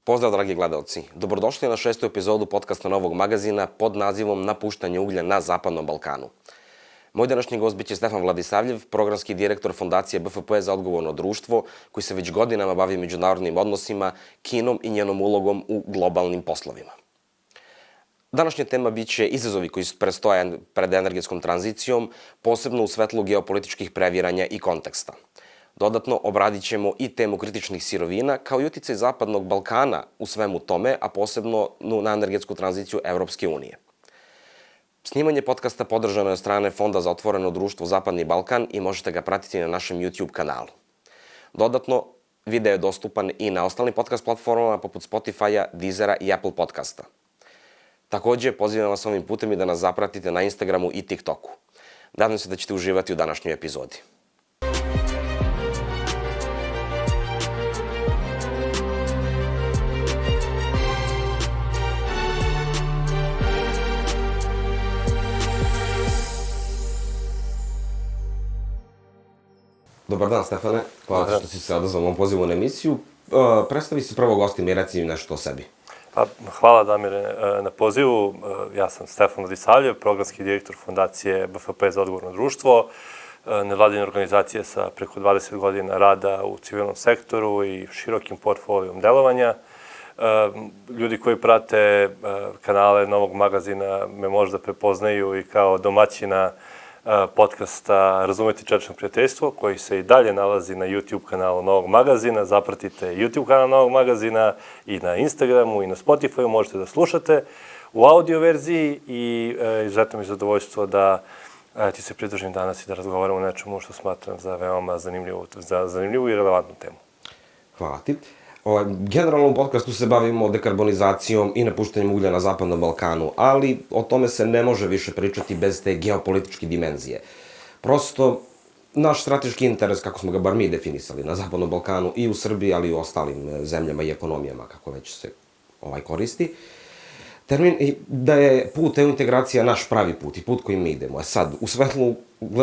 Pozdrav, dragi gledalci. Dobrodošli na 6. epizodu podcasta Novog magazina pod nazivom Napuštanje uglja na Zapadnom Balkanu. Moj današnji gost biće Stefan Vladisavljev, programski direktor Fondacije BFP za odgovorno društvo, koji se već godinama bavi međunarodnim odnosima, Kinom i njenom ulogom u globalnim poslovima. Današnja tema biće izazovi koji prestoje pred energetskom tranzicijom, posebno u svetlu geopolitičkih previranja i konteksta. Dodatno, obradit ćemo i temu kritičnih sirovina, kao i uticaj Zapadnog Balkana u svemu tome, a posebno na energetsku tranziciju Evropske unije. Snimanje podcasta podržano je od strane Fonda za otvoreno društvo Zapadni Balkan i možete ga pratiti na našem YouTube kanalu. Dodatno, video je dostupan i na ostalim podcast platformama poput Spotify-a, Deezera i Apple podcasta. Takođe, pozivam vas ovim putem i da nas zapratite na Instagramu i TikToku. Nadam se da ćete uživati u današnjoj epizodi. Dobar dan, Stefane. Hvala što si se odazvao ovom pozivu na emisiju. Predstavi se prvo gostima i reci im nešto o sebi. Hvala, Damire, na pozivu. Ja sam Stefan Vladisavljev, programski direktor Fondacije BFP za odgovorno društvo, nevladine organizacije sa preko 20 godina rada u civilnom sektoru i širokim portfolijom delovanja. Ljudi koji prate kanale Novog magazina me možda prepoznaju i kao domaćina podcasta Razumeti čelično prijateljstvo, koji se i dalje nalazi na YouTube kanalu Novog magazina. Zapratite YouTube kanal Novog magazina i na Instagramu i na Spotify, možete da slušate u audio verziji i izuzetno mi je zadovoljstvo da ti se pridružim danas i da razgovaramo o nečemu što smatram za veoma zanimljivu i relevantnu temu. Hvala ti. Generalno u podcastu se bavimo dekarbonizacijom i napuštanjem uglja na Zapadnom Balkanu, ali o tome se ne može više pričati bez te geopolitičke dimenzije. Prosto, naš strateški interes, kako smo ga bar mi definisali na Zapadnom Balkanu i u Srbiji, ali i u ostalim zemljama i ekonomijama, kako već se koristi, termin da je put EU integracija naš pravi put i put kojim mi idemo. A sad, u svetlu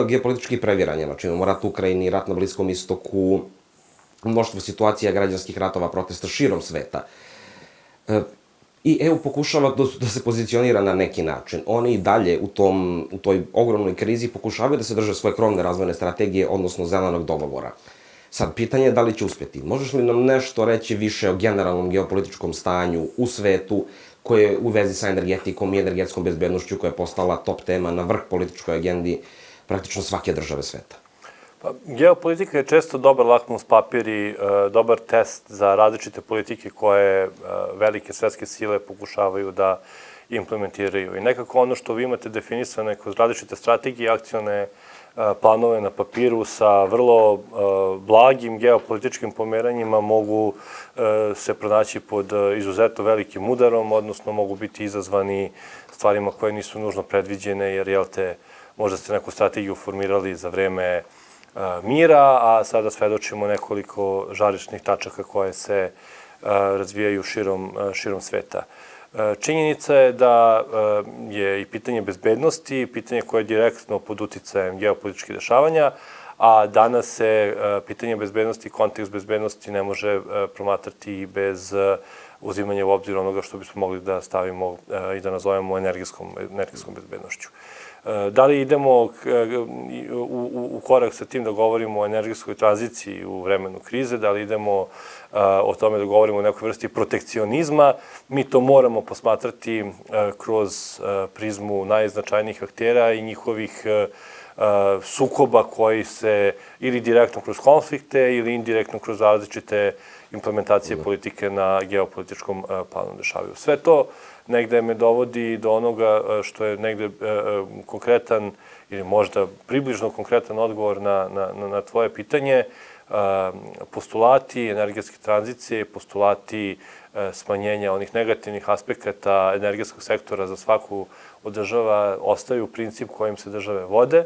geopolitičkih previranja, znači imamo rat u Ukrajini, rat na Bliskom istoku, mnoštvo situacija građanskih ratova, protesta širom sveta. I EU pokušava da se pozicionira na neki način. Oni i dalje u toj ogromnoj krizi pokušavaju da se drže svoje krovne razvojne strategije, odnosno zelenog dogovora. Sad, pitanje je da li će uspjeti. Možeš li nam nešto reći više o generalnom geopolitičkom stanju u svetu, koje je u vezi sa energetikom i energetskom bezbednošću, koja je postala top tema na vrh političkoj agendi praktično svake države sveta? Geopolitika je često dobar lakmus papir i dobar test za različite politike koje velike svetske sile pokušavaju da implementiraju. I nekako ono što vi imate definisane kroz različite strategije i akcione planove na papiru sa vrlo blagim geopolitičkim pomeranjima mogu se pronaći pod izuzetno velikim udarom, odnosno mogu biti izazvani stvarima koje nisu nužno predviđene, jer možda ste neku strategiju formirali za vreme mira, a sada svedočimo nekoliko žarišnih tačaka koje se razvijaju širom sveta. Činjenica je da je i pitanje bezbednosti, pitanje koje je direktno pod uticajem geopolitičkih dešavanja, a danas se pitanje bezbednosti i kontekst bezbednosti ne može promatrati bez uzimanja u obzir onoga što bismo mogli da stavimo i da nazovemo energetskom bezbednošću. Da li idemo u korak sa tim da govorimo o energetskoj tranziciji u vremenu krize, da li idemo o tome da govorimo o nekoj vrsti protekcionizma, mi to moramo posmatrati kroz prizmu najznačajnijih aktera i njihovih sukoba koji se ili direktno kroz konflikte ili indirektno kroz različite implementacije politike na geopolitičkom planu dešavaju. Sve to negde me dovodi do onoga što je negde konkretan ili možda približno konkretan odgovor na tvoje pitanje. Postulati energetske tranzicije, postulati smanjenja onih negativnih aspekata energetskog sektora za svaku od država ostaju princip kojim se države vode,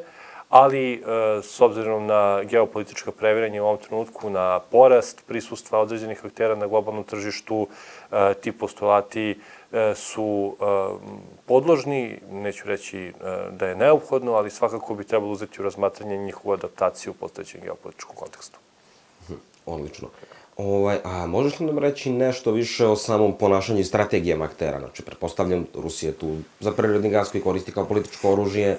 ali s obzirom na geopolitička previranja u ovom trenutku, na porast prisustva određenih aktera na globalnom tržištu, ti postulati su podložni, neću reći da je neophodno, ali svakako bi trebalo uzeti u razmatranje njihovu adaptaciju u postojećem geopolitičkom kontekstu. Odlično. A možeš li nam reći nešto više o samom ponašanju i strategijama aktera? Znači, pretpostavljam, Rusija tu za prirodni gas koji koristi kao političko oružje,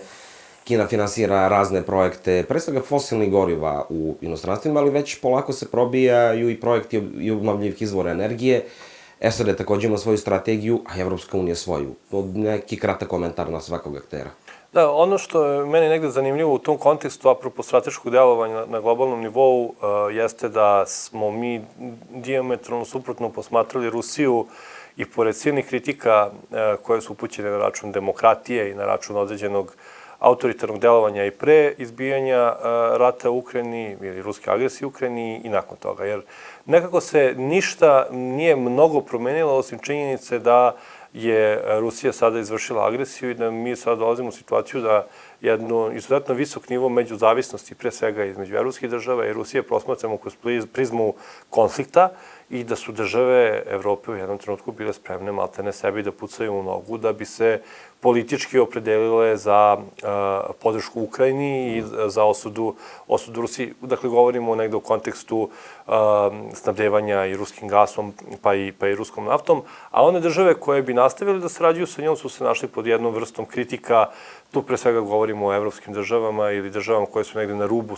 Kina finansira razne projekte, pre svega fosilnih goriva u inostranstvima, ali već polako se probijaju i projekti i obnovljivih izvora energije. SAD takođe ima svoju strategiju, a Evropska unija svoju. Neki kratak komentar na svakog aktera. Da, ono što je meni negde zanimljivo u tom kontekstu, apropo strateškog delovanja na globalnom nivou, jeste da smo mi diametralno suprotno posmatrali Rusiju i pored silnih kritika koje su upućene na račun demokratije i na račun određenog autoritarnog delovanja i pre izbijanja rata u Ukrajini ili ruske agresije u Ukrajini i nakon toga. Jer nekako se ništa nije mnogo promenilo osim činjenice da je Rusija sada izvršila agresiju i da mi sada dolazimo u situaciju da jedno izuzetno visok nivo međuzavisnosti, pre svega između evropskih država i Rusije, prosmatramo kroz prizmu konflikta i da su države Evrope u jednom trenutku bile spremne maltene sebi da pucaju u nogu da bi se politički opredelile za podršku Ukrajini i za osudu Rusiji. Dakle, govorimo negde u kontekstu snabdevanja i ruskim gasom, pa i ruskom naftom, a one države koje bi nastavili da sarađuju sa njom su se našli pod jednom vrstom kritika. Tu pre svega govorimo o evropskim državama ili državama koje su negde na rubu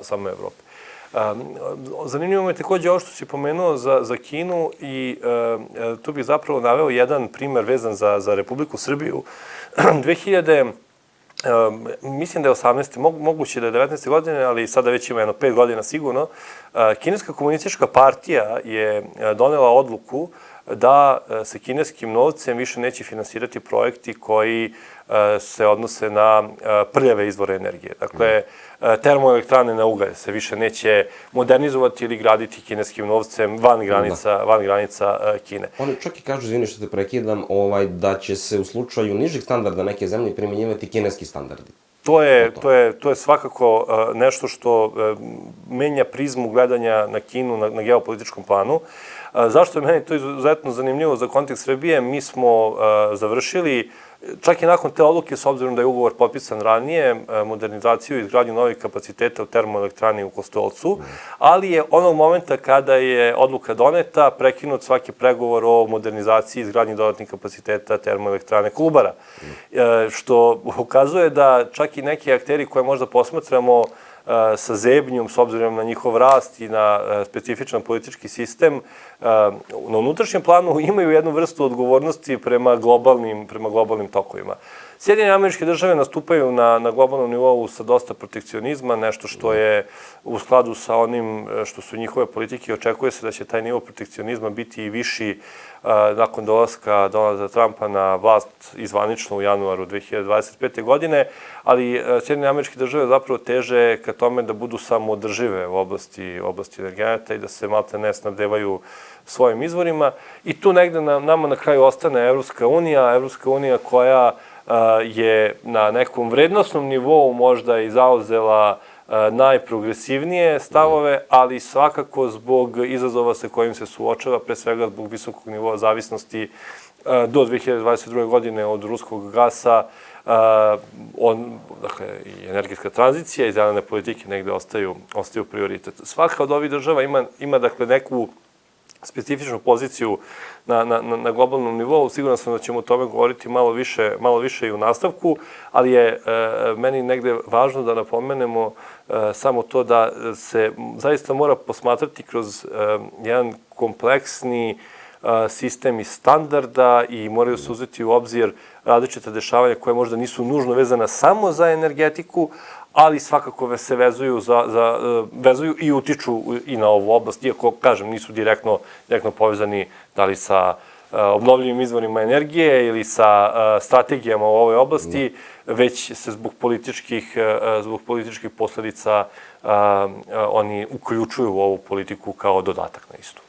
same Evrope. Zanimljivo je takođe ovo što si pomenuo za Kinu i tu bih zapravo naveo jedan primer vezan za Republiku Srbiju. 2000, mislim da je 18. moguće da je 19. godine, ali sada već ima 5 godina sigurno, Kineska komunistička partija je donela odluku da se kineskim novcem više neće finansirati projekti koji se odnose na prljave izvore energije. Dakle, termoelektrane na ugalj se više neće modernizovati ili graditi kineskim novcem van granica Kine. Oni čak i kažu, izvini što te prekidam, da će se u slučaju nižih standarda neke zemlje primenjivati kineski standardi. To je svakako nešto što menja prizmu gledanja na Kinu na geopolitičkom planu. Zašto je meni to izuzetno zanimljivo za kontekst Srbije? Mi smo završili, čak i nakon te odluke, s obzirom da je ugovor potpisan ranije, modernizaciju i izgradnju novih kapaciteta u termoelektrani u Kostolcu, ali je onog momenta kada je odluka doneta prekinut svaki pregovor o modernizaciji i izgradnji dodatnih kapaciteta termoelektrane Kolubara. Što ukazuje da čak i neki akteri koje možda posmatramo sa zebnjom, s obzirom na njihov rast i na specifičan politički sistem, na unutrašnjem planu imaju jednu vrstu odgovornosti prema globalnim tokovima. Sjedinjene Američke Države nastupaju na globalnom nivou sa dosta protekcionizma, nešto što je u skladu sa onim što su njihove politike. Očekuje se da će taj nivo protekcionizma biti i viši nakon dolaska Donalda Trumpa na vlast izvanično u januaru 2025. godine, ali Sjedinjene Američke Države zapravo teže ka tome da budu samoodržive u oblasti energenata i da se maltene snabdevaju svojim izvorima. I tu negde nama na kraju ostane Evropska unija koja je na nekom vrednostnom nivou možda i zauzela najprogresivnije stavove, ali svakako zbog izazova sa kojim se suočava, pre svega zbog visokog nivoa zavisnosti do 2022. godine od ruskog gasa, dakle, i energetska tranzicija i zelene politike negde ostaju prioritet. Svaka od ovih država ima dakle, neku specifičnu poziciju na globalnom nivou. Siguran sam da ćemo o tome govoriti malo više i u nastavku, ali je meni negde važno da napomenemo samo to da se zaista mora posmatrati kroz jedan kompleksni sistem i standarda i moraju se uzeti u obzir različite dešavanja koje možda nisu nužno vezana samo za energetiku, ali svakako se vezuju i utiču i na ovu oblast, iako, kažem, nisu direktno povezani da li sa obnovljivim izvorima energije ili sa strategijama u ovoj oblasti, već se zbog političkih posledica oni uključuju u ovu politiku kao dodatak na istu.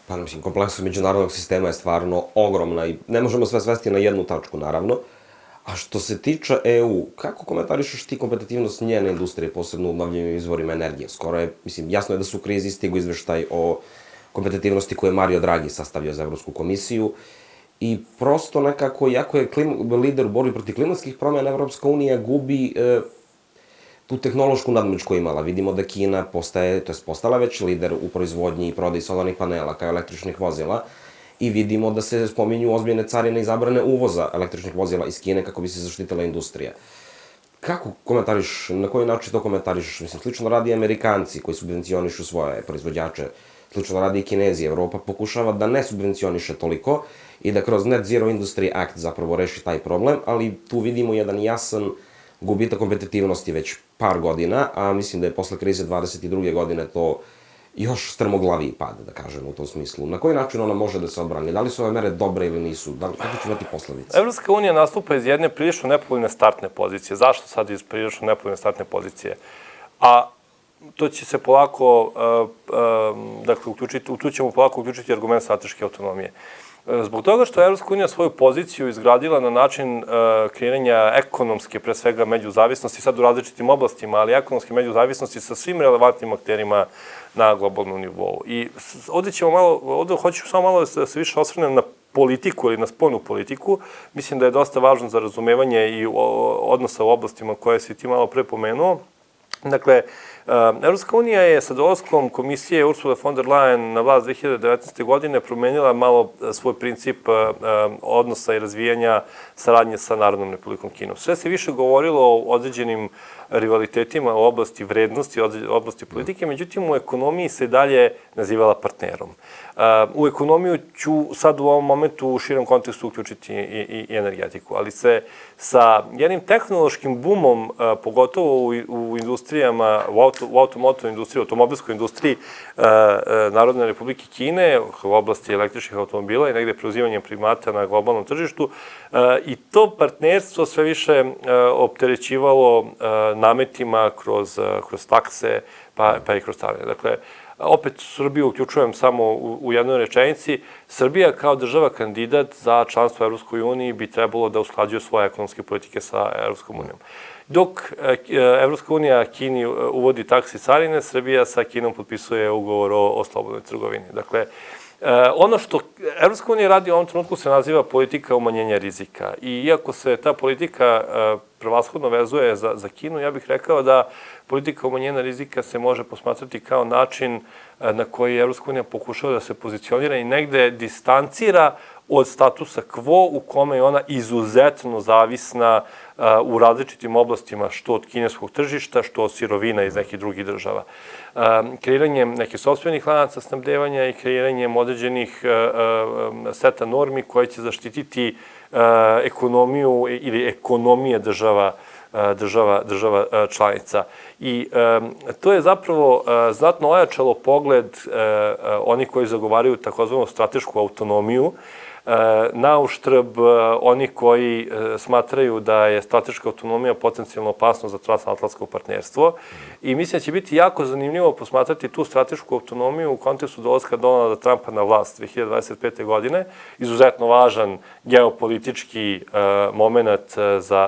Pa, mislim, kompleksnost međunarodnog sistema je stvarno ogromna i ne možemo sve svesti na jednu tačku, naravno. A što se tiče EU, kako komentarišeš ti kompetitivnost njene industrije, posebno u obnovljivim izvorima energije? Skoro je, mislim, jasno je da su u krizi, stigu izveštaj o kompetitivnosti koje je Mario Draghi sastavio za Evropsku komisiju i prosto nekako, iako je lider u borbi protiv klimatskih promjena, Evropska unija gubi tu tehnološku nadmoć koju imala. Vidimo da Kina postala već lider u proizvodnji i prodaji solarnih panela kao električnih vozila i vidimo da se spominju ozbiljne carine i zabrane uvoza električnih vozila iz Kine kako bi se zaštitila industrija. Kako komentariš, na koji način to komentariš? Mislim, slično radi i Amerikanci koji subvencionišu svoje proizvođače, slično radi i Kinezi. Evropa pokušava da ne subvencioniše toliko i da kroz Net Zero Industry Act zapravo reši taj problem, ali tu vidimo jedan jasan gubitak kompetitivnosti već par godina, a mislim da je posle krize 22. godine to još strmoglaviji pad, da kažem, u tom smislu. Na koji način ona može da se odbrani? Da li su ove mere dobre ili nisu? Kako će imati posledice? Evropska unija nastupa iz jedne prilično nepovoljne startne pozicije. Zašto sad iz prilično nepovoljne startne pozicije? A to će se polako, dakle, tu ćemo polako uključiti argument strateške autonomije. Zbog toga što je Evropska unija svoju poziciju izgradila na način kreiranja ekonomske, pre svega, međuzavisnosti, sad u različitim oblastima, ali ekonomske međuzavisnosti sa svim relevantnim akterima na globalnom nivou. I ovde hoću samo malo da se više osvrnem na politiku ili na spoljnu politiku. Mislim da je dosta važno za razumevanje i odnosa u oblastima koje si ti malo pre pomenuo. Dakle, Evropska unija je sa dolaskom komisije Ursula von der Leyen na vlast 2019. godine promenila malo svoj princip odnosa i razvijanja saradnje sa Narodnom Republikom Kinom. Sve se više govorilo o određenim rivalitetima u oblasti vrednosti, u oblasti politike, međutim u ekonomiji se dalje nazivala partnerom. U ekonomiju ću sad u ovom momentu u širom kontekstu uključiti i energetiku, ali se sa jednim tehnološkim bumom, pogotovo u industrijama, u automobilskoj industriji, u automobilskoj industriji Narodne Republike Kine, u oblasti električnih automobila i negde preuzimanjem primata na globalnom tržištu, i to partnerstvo sve više opterećivalo nametima kroz takse, pa i kroz carine. Dakle, opet Srbiju uključujem samo u jednoj rečenici. Srbija kao država kandidat za članstvo u Evropskoj uniji bi trebalo da usklađuje svoje ekonomske politike sa Evropskom unijom. Dok Evropska unija Kini uvodi takse i carine, Srbija sa Kinom potpisuje ugovor o slobodnoj trgovini. Dakle, ono što Evropska unija radi u ovom trenutku se naziva politika umanjenja rizika. I iako se ta politika prevashodno vezuje za Kinu, ja bih rekao da politika umanjenja rizika se može posmatrati kao način na koji Evropska unija pokušava da se pozicionira i negde distancira od statusa quo u kome je ona izuzetno zavisna u različitim oblastima, što od kineskog tržišta, što od sirovina iz nekih drugih država. Kreiranjem nekih sopstvenih lanaca snabdevanja i kreiranjem određenih seta normi koje će zaštititi ekonomiju ili ekonomije država članica. I to je zapravo znatno ojačalo pogled onih koji zagovaraju takozvanu stratešku autonomiju, na uštrb onih koji smatraju da je strateška autonomija potencijalno opasno za transatlantsko partnerstvo. I mislim da će biti jako zanimljivo posmatrati tu stratešku autonomiju u kontekstu dolaska Donalda Trumpa na vlast 2025. godine. Izuzetno važan geopolitički moment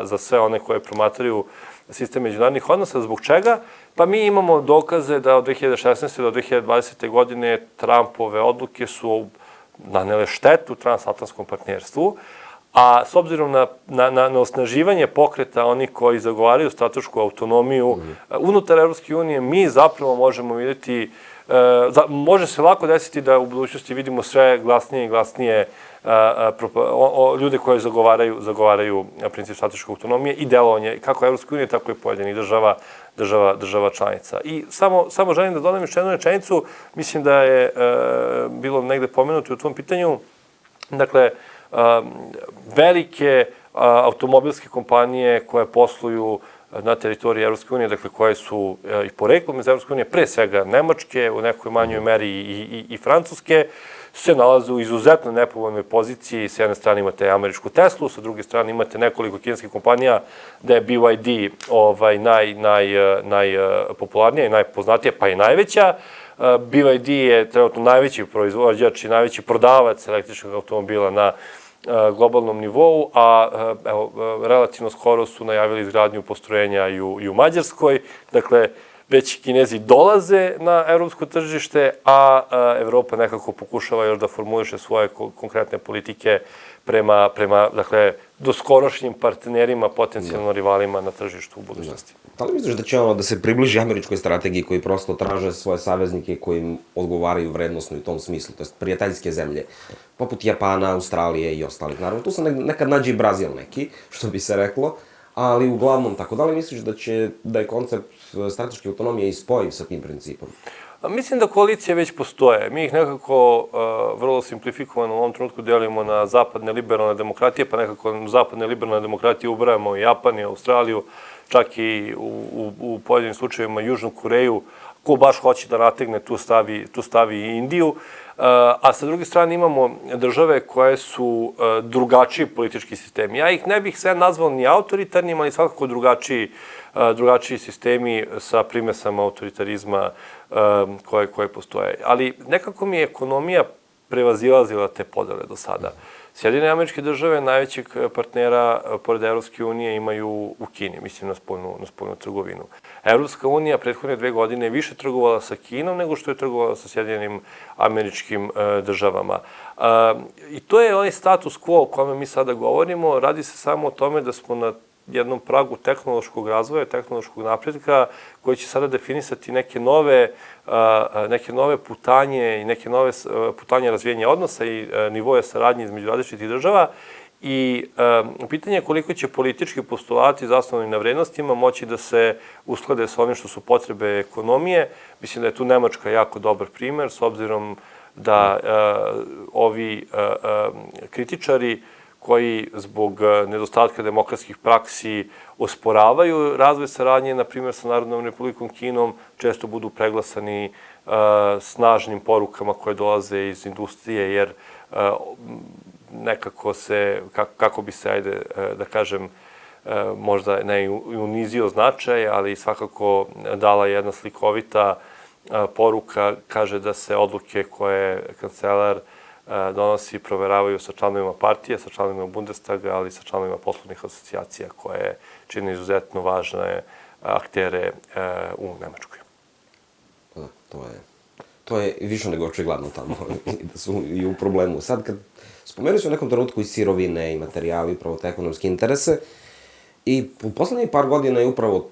za sve one koje promatraju sistem međunarodnih odnosa. Zbog čega? Pa mi imamo dokaze da od 2016. do 2020. godine Trumpove odluke su nanele štetu transatlantskom partnerstvu, a s obzirom na osnaživanje pokreta onih koji zagovaraju stratešku autonomiju unutar Evropske unije, mi zapravo možemo vidjeti, može se lako desiti da u budućnosti vidimo sve glasnije i glasnije ljude koji zagovaraju princip strateške autonomije i delovanje kako Evropske unije, tako i pojedinih država članica. I samo želim da dodam još jednu rečenicu, mislim da je bilo negde pomenuto u tvom pitanju, dakle, velike automobilske kompanije koje posluju na teritoriji Evropske unije, dakle koje su i poreklom iz Evropske unije, pre svega Nemačke, u nekoj manjoj meri i Francuske, se nalaze u izuzetno nepovoljnoj poziciji. S jedne strane imate američku Teslu, sa druge strane imate nekoliko kineskih kompanija da je BYD najpopularnija i najpoznatija, pa i najveća. BYD je trenutno najveći proizvođač i najveći prodavac električnog automobila na globalnom nivou, a relativno skoro su najavili izgradnju postrojenja i u Mađarskoj. Dakle, već Kinezi dolaze na evropsko tržište, a Evropa nekako pokušava još da formuliše svoje konkretne politike prema dakle, doskorošnjim partnerima, potencijalno rivalima na tržištu u budućnosti. Da li misliš da će ono da se približi američkoj strategiji koji prosto traže svoje saveznike koji im odgovaraju vrednostno i u tom smislu, to je prijateljske zemlje, poput Japana, Australije i ostalih. Naravno, tu se nekad nađe i Brazil neki, što bi se reklo, ali uglavnom tako. Da li misliš da je koncept strateške autonomije i spojiv sa tim principom? Mislim da koalicije već postoje. Mi ih nekako vrlo simplifikovano u ovom trenutku delimo na zapadne liberalne demokratije, pa nekako zapadne liberalne demokratije ubrajamo i Japan i Australiju, čak i u pojedinim slučajevima Južnu Koreju. Ko baš hoće da nategne, tu stavi i Indiju. A sa druge strane imamo države koje su drugačiji politički sistemi. Ja ih ne bih sve nazvao ni autoritarnim, ali svakako drugačiji sistemi sa primesama autoritarizma koje postoje. Ali nekako mi je ekonomija prevazilazila te podele do sada. Sjedinjene Američke Države najvećeg partnera pored Evropske unije imaju u Kini, mislim na spoljnu trgovinu. Evropska unija prethodne 2 godine je više trgovala sa Kinom nego što je trgovala sa Sjedinjenim Američkim Državama. I to je onaj status quo o kome mi sada govorimo. Radi se samo o tome da smo na jednom pragu tehnološkog razvoja, tehnološkog napretka, koji će sada definisati neke nove putanje i neke nove putanje razvijenja odnosa i nivoje saradnje između različitih država. I pitanje je koliko će politički postulati zasnovani na vrednostima moći da se usklade sa onim što su potrebe ekonomije. Mislim da je tu Nemačka jako dobar primer, s obzirom da ovi kritičari koji zbog nedostatka demokratskih praksi osporavaju razvoj saradnje, na primjer sa Narodnom Republikom Kinom, često budu preglasani snažnim porukama koje dolaze iz industrije, jer nekako se, kako bi se, ajde da kažem, možda ne unizio značaj, ali svakako dala jedna slikovita poruka, kaže da se odluke koje kancelar donosi, proveravaju sa članovima partije, sa članovima Bundestaga, ali i sa članovima poslovnih asocijacija koje čine izuzetno važne aktere u Nemačkoj. Da, to je više nego očigledno tamo, da su i u problemu. Sad, kad spomenuli su u nekom trenutku i sirovine i materijali, upravo te ekonomske interese, i u poslednjih par godina je upravo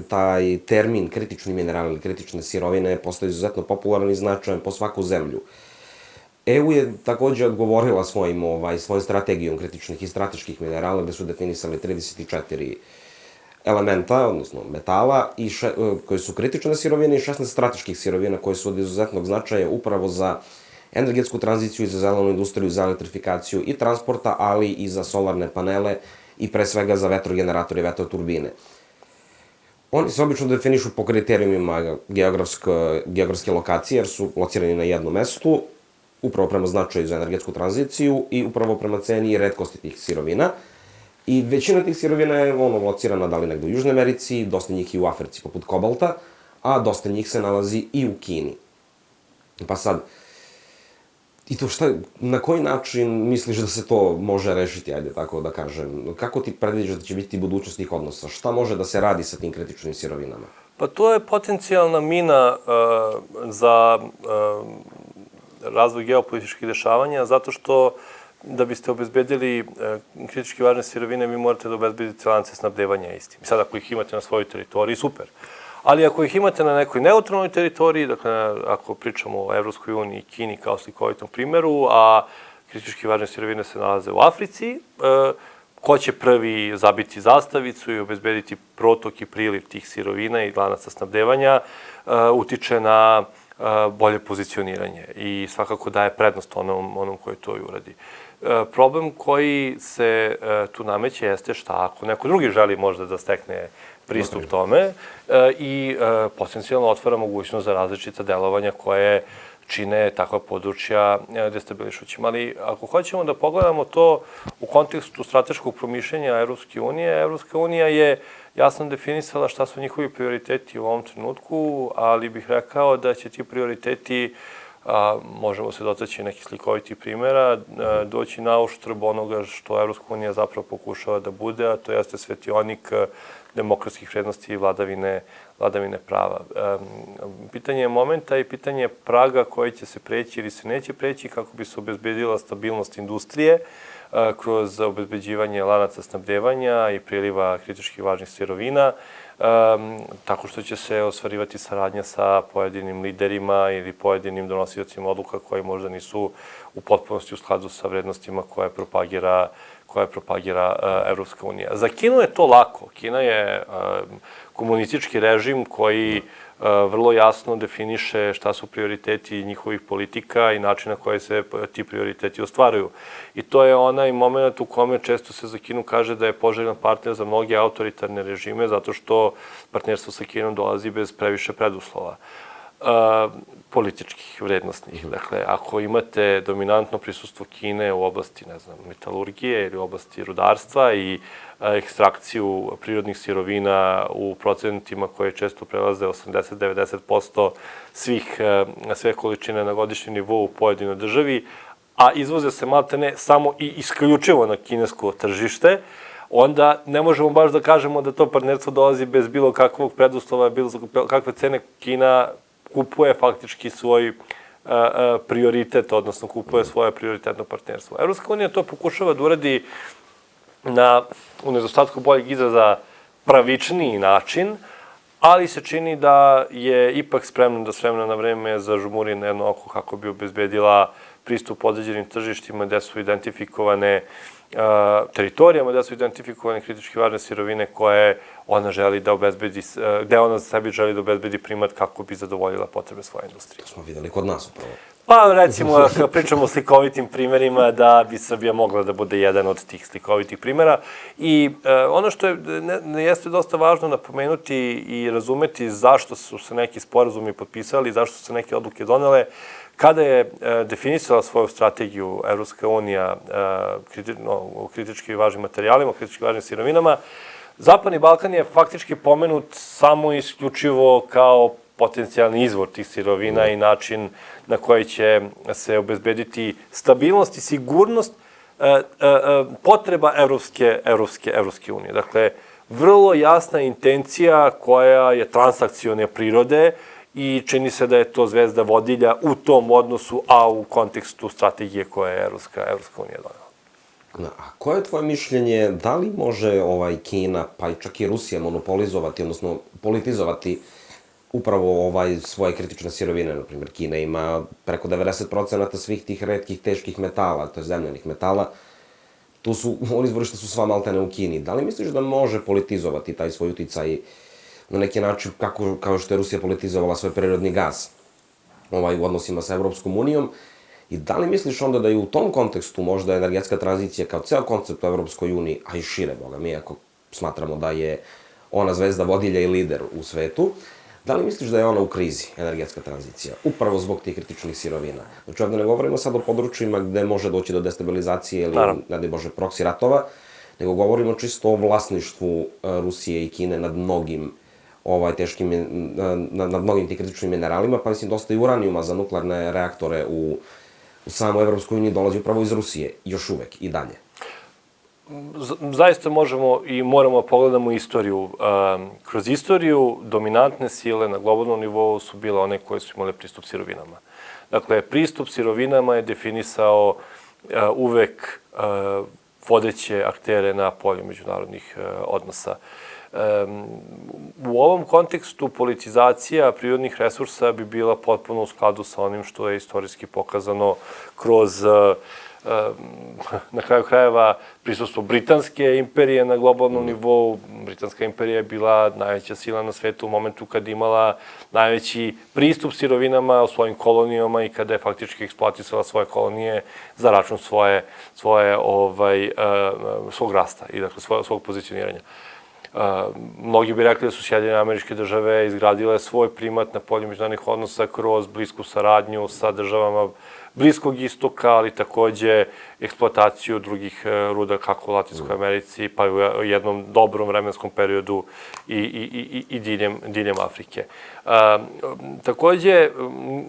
taj termin kritični minerali ili kritične sirovine postao izuzetno popularan i značajan po svaku zemlju. EU je takođe odgovorila svojom strategijom kritičnih i strateških minerala, gde su definisali 34 elementa, odnosno metala, koji su kritične sirovine i 16 strateških sirovina koje su od izuzetnog značaja upravo za energetsku tranziciju i za zelenu industriju, za elektrifikaciju i transporta, ali i za solarne panele i pre svega za vetrogeneratore i vetroturbine. Oni se obično definišu po kriterijumima geografske lokacije, jer su locirani na jednom mestu, upravo prema značaju za energetsku tranziciju i upravo prema ceni i retkosti tih sirovina. I većina tih sirovina je locirana da li negde u Južnoj Americi, dosta njih i u Africi poput kobalta, a dosta njih se nalazi i u Kini. Pa sad, na koji način misliš da se to može rešiti, ajde tako da kažem? Kako ti predviđaš da će biti budućnost tih odnosa? Šta može da se radi sa tim kritičnim sirovinama? Pa to je potencijalna mina za razvoj geopolitičkih dešavanja, zato što da biste obezbedili kritički važne sirovine, vi morate da obezbedite lance snabdevanja istim. Sad, ako ih imate na svojoj teritoriji, super. Ali ako ih imate na nekoj neutralnoj teritoriji, dakle, ako pričamo o Evropskoj uniji i Kini kao slikovitom primeru, a kritički važne sirovine se nalaze u Africi, ko će prvi zabiti zastavicu i obezbediti protok i priliv tih sirovina i lanaca snabdevanja, utiče na bolje pozicioniranje i svakako daje prednost onom koji to i uradi. Problem koji se tu nameće jeste šta ako neko drugi želi možda da stekne pristup tome i potencijalno otvara mogućnost za različita delovanja koje čine takva područja destabilišućim. Ali ako hoćemo da pogledamo to u kontekstu strateškog promišljenja Evropske unije, Evropska unija je jasno definisala šta su njihovi prioriteti u ovom trenutku, ali bih rekao da će ti prioriteti možemo se dotaći nekih slikovitih primjera, doći na uštrb onoga što Evropska unija zapravo pokušava da bude, a to jeste svetionik demokratskih vrednosti i vladavine prava. Pitanje je momenta i pitanje praga koji će se preći ili se neće preći kako bi se obezbedila stabilnost industrije kroz obezbeđivanje lanaca snabdevanja i priliva kritički važnih sirovina, tako što će se ostvarivati saradnja sa pojedinim liderima ili pojedinim donosiocima odluka koji možda nisu u potpunosti u skladu sa vrednostima koje propagira Evropska unija. Za Kinu je to lako. Kina je komunistički režim koji vrlo jasno definiše šta su prioriteti njihovih politika i načina koje se ti prioriteti ostvaruju. I to je onaj moment u kome često se za Kinu kaže da je poželjan partner za mnoge autoritarne režime, zato što partnerstvo sa Kinom dolazi bez previše preduslova političkih, vrednostnih. Dakle, ako imate dominantno prisustvo Kine u oblasti, ne znam, metalurgije ili u oblasti rudarstva i ekstrakciju prirodnih sirovina u procentima koje često prelaze 80-90% sve količine na godišnjem nivou u pojedinoj državi, a izvoze se maltene samo i isključivo na kinesko tržište, onda ne možemo baš da kažemo da to partnerstvo dolazi bez bilo kakvog preduslova, bilo kakve cene. Kina kupuje faktički svoj prioritet, odnosno kupuje svoje prioritetno partnerstvo. Evropska unija to pokušava da uradi u nedostatku boljeg izraza, pravičniji način, ali se čini da je ipak spremna da s vremena na vreme zažmuri na jedno oko kako bi obezbedila pristup određenim tržištima gde su identifikovane teritorijama, gde su identifikovane kritički važne sirovine koje ona želi da obezbedi, gde ona za sebi želi da obezbedi primat kako bi zadovoljila potrebe svoje industrije. To smo videli kod nas upravo. Pa recimo, kada pričamo o slikovitim primerima, da bi Srbija mogla da bude jedan od tih slikovitih primera. I ono što jeste dosta važno napomenuti i razumeti zašto su se neki sporazumi potpisali, zašto su se neke odluke donele, kada je definisala svoju strategiju Evropska unija o kritički važnim materijalima, o kritički važnim sirovinama, Zapadni Balkan je faktički pomenut samo isključivo kao potencijalni izvor tih sirovina i način na koji će se obezbediti stabilnost i sigurnost potreba Evropske unije. Dakle, vrlo jasna intencija koja je transakcione prirode i čini se da je to zvezda vodilja u tom odnosu, a u kontekstu strategije koje je Evropska unija donela. A koje je tvoje mišljenje, da li može Kina, pa i čak i Rusija monopolizovati, odnosno politizovati upravo svoje kritične sirovine? Na primjer, Kina ima preko 90% svih tih retkih, teških metala, to je zemljanih metala. Izvorišta su sva maltene u Kini. Da li misliš da može politizovati taj svoj uticaj na neki način, kao što je Rusija politizovala svoj prirodni gas u odnosima sa Evropskom unijom? I da li misliš onda da je u tom kontekstu možda energetska tranzicija kao ceo koncept u Evropskoj uniji, a i šire, boga mi, ako smatramo da je ona zvezda vodilja i lider u svetu, da li misliš da je ona u krizi, energetska tranzicija, upravo zbog tih kritičnih sirovina? Znači, ovde ne govorimo sad o područjima gde može doći do destabilizacije ili, ne daj Bože, proksi ratova, nego govorimo čisto o vlasništvu Rusije i Kine nad mnogim nad mnogim tih kritičnim mineralima, pa mislim dosta i uranijuma za nuklearne reaktore u samoj Evropskoj uniji dolazi upravo iz Rusije, još uvek i dalje. Zaista možemo i moramo da pogledamo istoriju. Kroz istoriju dominantne sile na globalnom nivou su bile one koje su imale pristup sirovinama. Dakle, pristup sirovinama je definisao uvek vodeće aktere na polju međunarodnih odnosa. U ovom kontekstu politizacija prirodnih resursa bi bila potpuno u skladu sa onim što je istorijski pokazano kroz, na kraju krajeva, prisustvo Britanske imperije na globalnom nivou. Britanska imperija je bila najveća sila na svetu u momentu kada imala najveći pristup sirovinama u svojim kolonijama i kada je faktički eksploatisala svoje kolonije za račun svog rasta i dakle svog pozicioniranja. Mnogi bi rekli da su Sjedinjene Američke Države izgradile svoj primat na polju međunarodnih odnosa kroz blisku saradnju sa državama Bliskog istoka, ali takođe eksploataciju drugih ruda kako u Latinskoj Americi, pa u jednom dobrom vremenskom periodu i diljem Afrike. Takođe,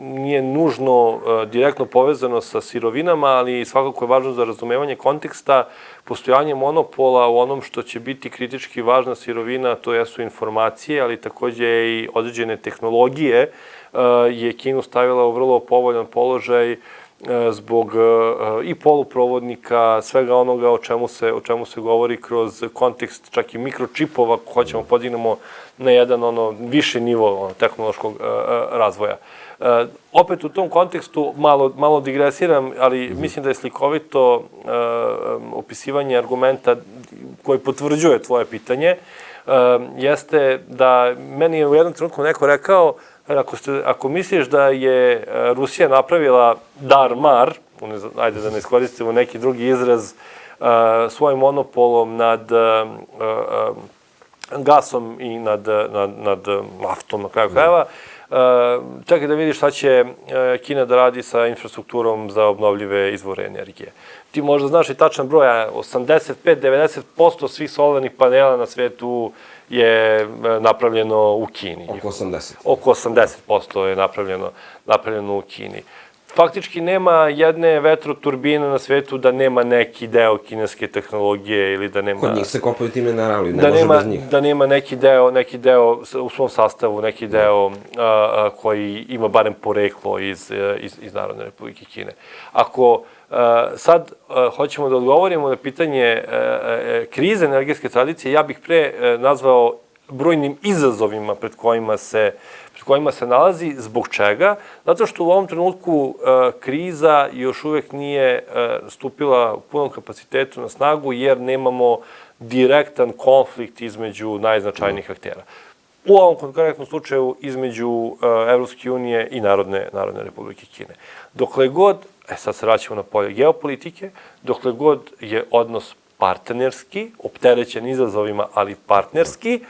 nije nužno direktno povezano sa sirovinama, ali svakako je važno za razumevanje konteksta postojanje monopola u onom što će biti kritički važna sirovina, to jesu informacije, ali takođe i određene tehnologije, je Kinu stavila u vrlo povoljan položaj zbog i poluprovodnika, svega onoga o čemu se govori kroz kontekst čak i mikročipova, ako hoćemo podignemo na jedan više nivo tehnološkog razvoja. Opet u tom kontekstu malo digresiram, ali mislim da je slikovito opisivanje argumenta koji potvrđuje tvoje pitanje, jeste da meni je u jednom trenutku neko rekao ako misliš da je Rusija napravila dar-mar, ajde da ne iskoristimo neki drugi izraz, svojim monopolom nad gasom i nad naftom na kraju krajeva, čekaj da vidiš šta će Kina da radi sa infrastrukturom za obnovljive izvore energije. Ti možda znaš i tačan broj, 85-90% svih solarnih panela na svetu je napravljeno u Kini. Oko 80. Oko 80% je napravljeno u Kini. Faktički nema jedne vetroturbine na svetu da nema neki deo kineske tehnologije ili da nema... Kod njih se kopaju ti minerali, ne može bez njih. Da nema neki deo u svom sastavu, neki deo koji ima barem poreklo iz Narodne Republike Kine. Ako sad hoćemo da odgovorimo na pitanje krize energetske tradicije, ja bih pre nazvao brojnim izazovima pred kojima se nalazi. Zbog čega? Zato što u ovom trenutku kriza još uvek nije stupila u punom kapacitetu na snagu, jer nemamo direktan konflikt između najznačajnijih aktera. U ovom konkretnom slučaju između Evropske unije i Narodne Republike Kine. Dokle god, sad se vraćamo na polje geopolitike, dokle god je odnos partnerski, opterećen izazovima, ali partnerski,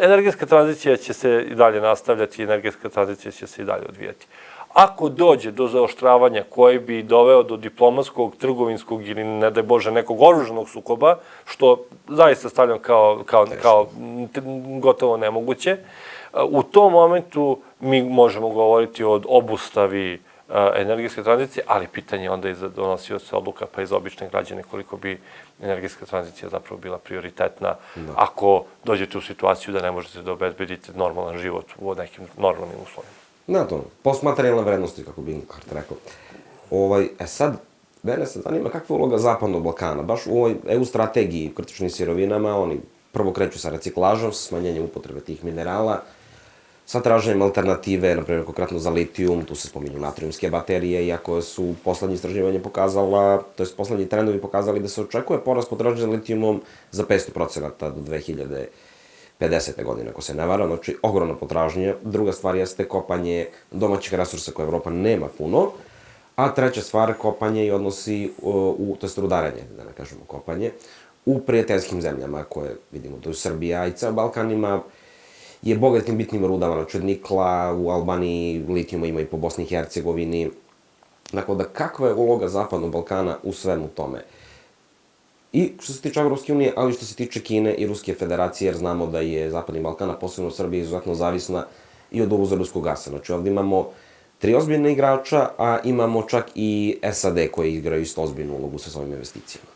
energetska tranzicija će se i dalje nastavljati, energetska tranzicija će se i dalje odvijati. Ako dođe do zaoštravanja koji bi doveo do diplomatskog, trgovinskog ili, ne daj Bože, nekog oružanog sukoba, što zaista stavljam kao gotovo nemoguće, u tom momentu mi možemo govoriti o obustavi energetske tranzicije, ali pitanje onda i za donosioce odluka, pa i za obične građane, koliko bi energetska tranzicija zapravo bila prioritetna ako dođete u situaciju da ne možete da obezbedite normalan život u nekim normalnim uslovima. Na to, postmaterijalne vrednosti, kako bi Inkart rekao. Sad, mene se zanima kakva je uloga Zapadnog Balkana. Baš u ovoj EU strategiji kritičnim sirovinama, oni prvo kreću sa reciklažom, sa smanjenjem upotrebe tih minerala, sa traženjem alternative, na primjer konkretno za litijum, tu se spominju natrijumske baterije, iako su poslednje istraživanje pokazala, to je poslednji trendovi pokazali da se očekuje porast potražnje za litijumom za 500% do 2050. godine, ako se ne varam, znači ogromna potražnja. Druga stvar jeste kopanje domaćih resursa koje Evropa nema puno, a treća stvar, kopanje i odnosi, to je rudarenje, da ne kažemo kopanje, u prijateljskim zemljama koje vidimo, to je Srbija i ceo Balkan je bogatim bitnim rudama, znači od nikla, u Albaniji, litijuma ima i po Bosni i Hercegovini. Dakle, kakva je uloga Zapadnog Balkana u svemu tome? I što se tiče Evropske unije, ali što se tiče Kine i Ruske federacije, jer znamo da je Zapadni Balkan, a posebno Srbija, izuzetno zavisna i od uvoza ruskog gasa. Znači, ovdje imamo 3 ozbiljne igrača, a imamo čak i SAD koji igraju isto ozbiljnu ulogu sa svojim investicijama.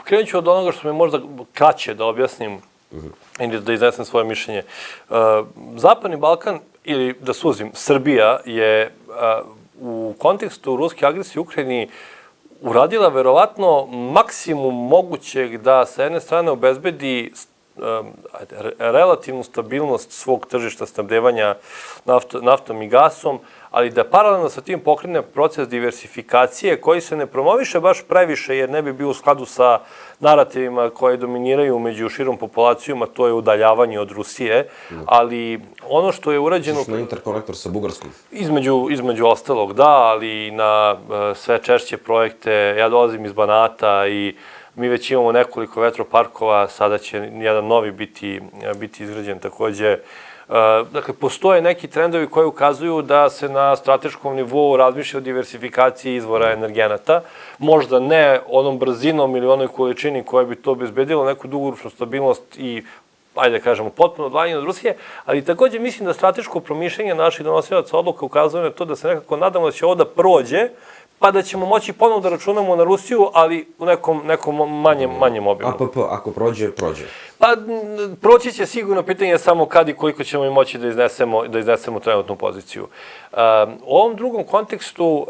Krenut ću od onoga što mi je možda kraće da objasnim ili da iznesem svoje mišljenje. Zapadni Balkan, ili da suzim, Srbija je u kontekstu ruske agresije u Ukrajini uradila verovatno maksimum mogućeg da sa jedne strane obezbedi relativnu stabilnost svog tržišta snabdevanja naftom i gasom, ali da paralelno sa tim pokrene proces diversifikacije koji se ne promoviše baš previše jer ne bi bio u skladu sa narativima koje dominiraju među širom populacijom, a to je udaljavanje od Rusije, ali ono što je urađeno... Na interkonektor sa Bugarskom. Između ostalog, da, ali i na sve češće projekte. Ja dolazim iz Banata i mi već imamo nekoliko vetroparkova, sada će jedan novi biti izgrađen takođe Dakle, postoje neki trendovi koji ukazuju da se na strateškom nivou razmišlja o diversifikaciji izvora energenata. Možda ne onom brzinom ili onoj količini koja bi to obezbedilo neku dugoročnu stabilnost i ajde da kažemo, potpuno odvajanje od Rusije, ali takođe mislim da strateško promišljanje naših donosilaca odluka ukazuje na to da se nekako nadamo da će ovo da prođe, pa da ćemo moći ponovno da računamo na Rusiju, ali u nekom manjem obimu. APP, ako prođe, prođe. Pa, proći će sigurno, pitanje samo kad i koliko ćemo i moći da iznesemo trenutnu poziciju. U ovom drugom kontekstu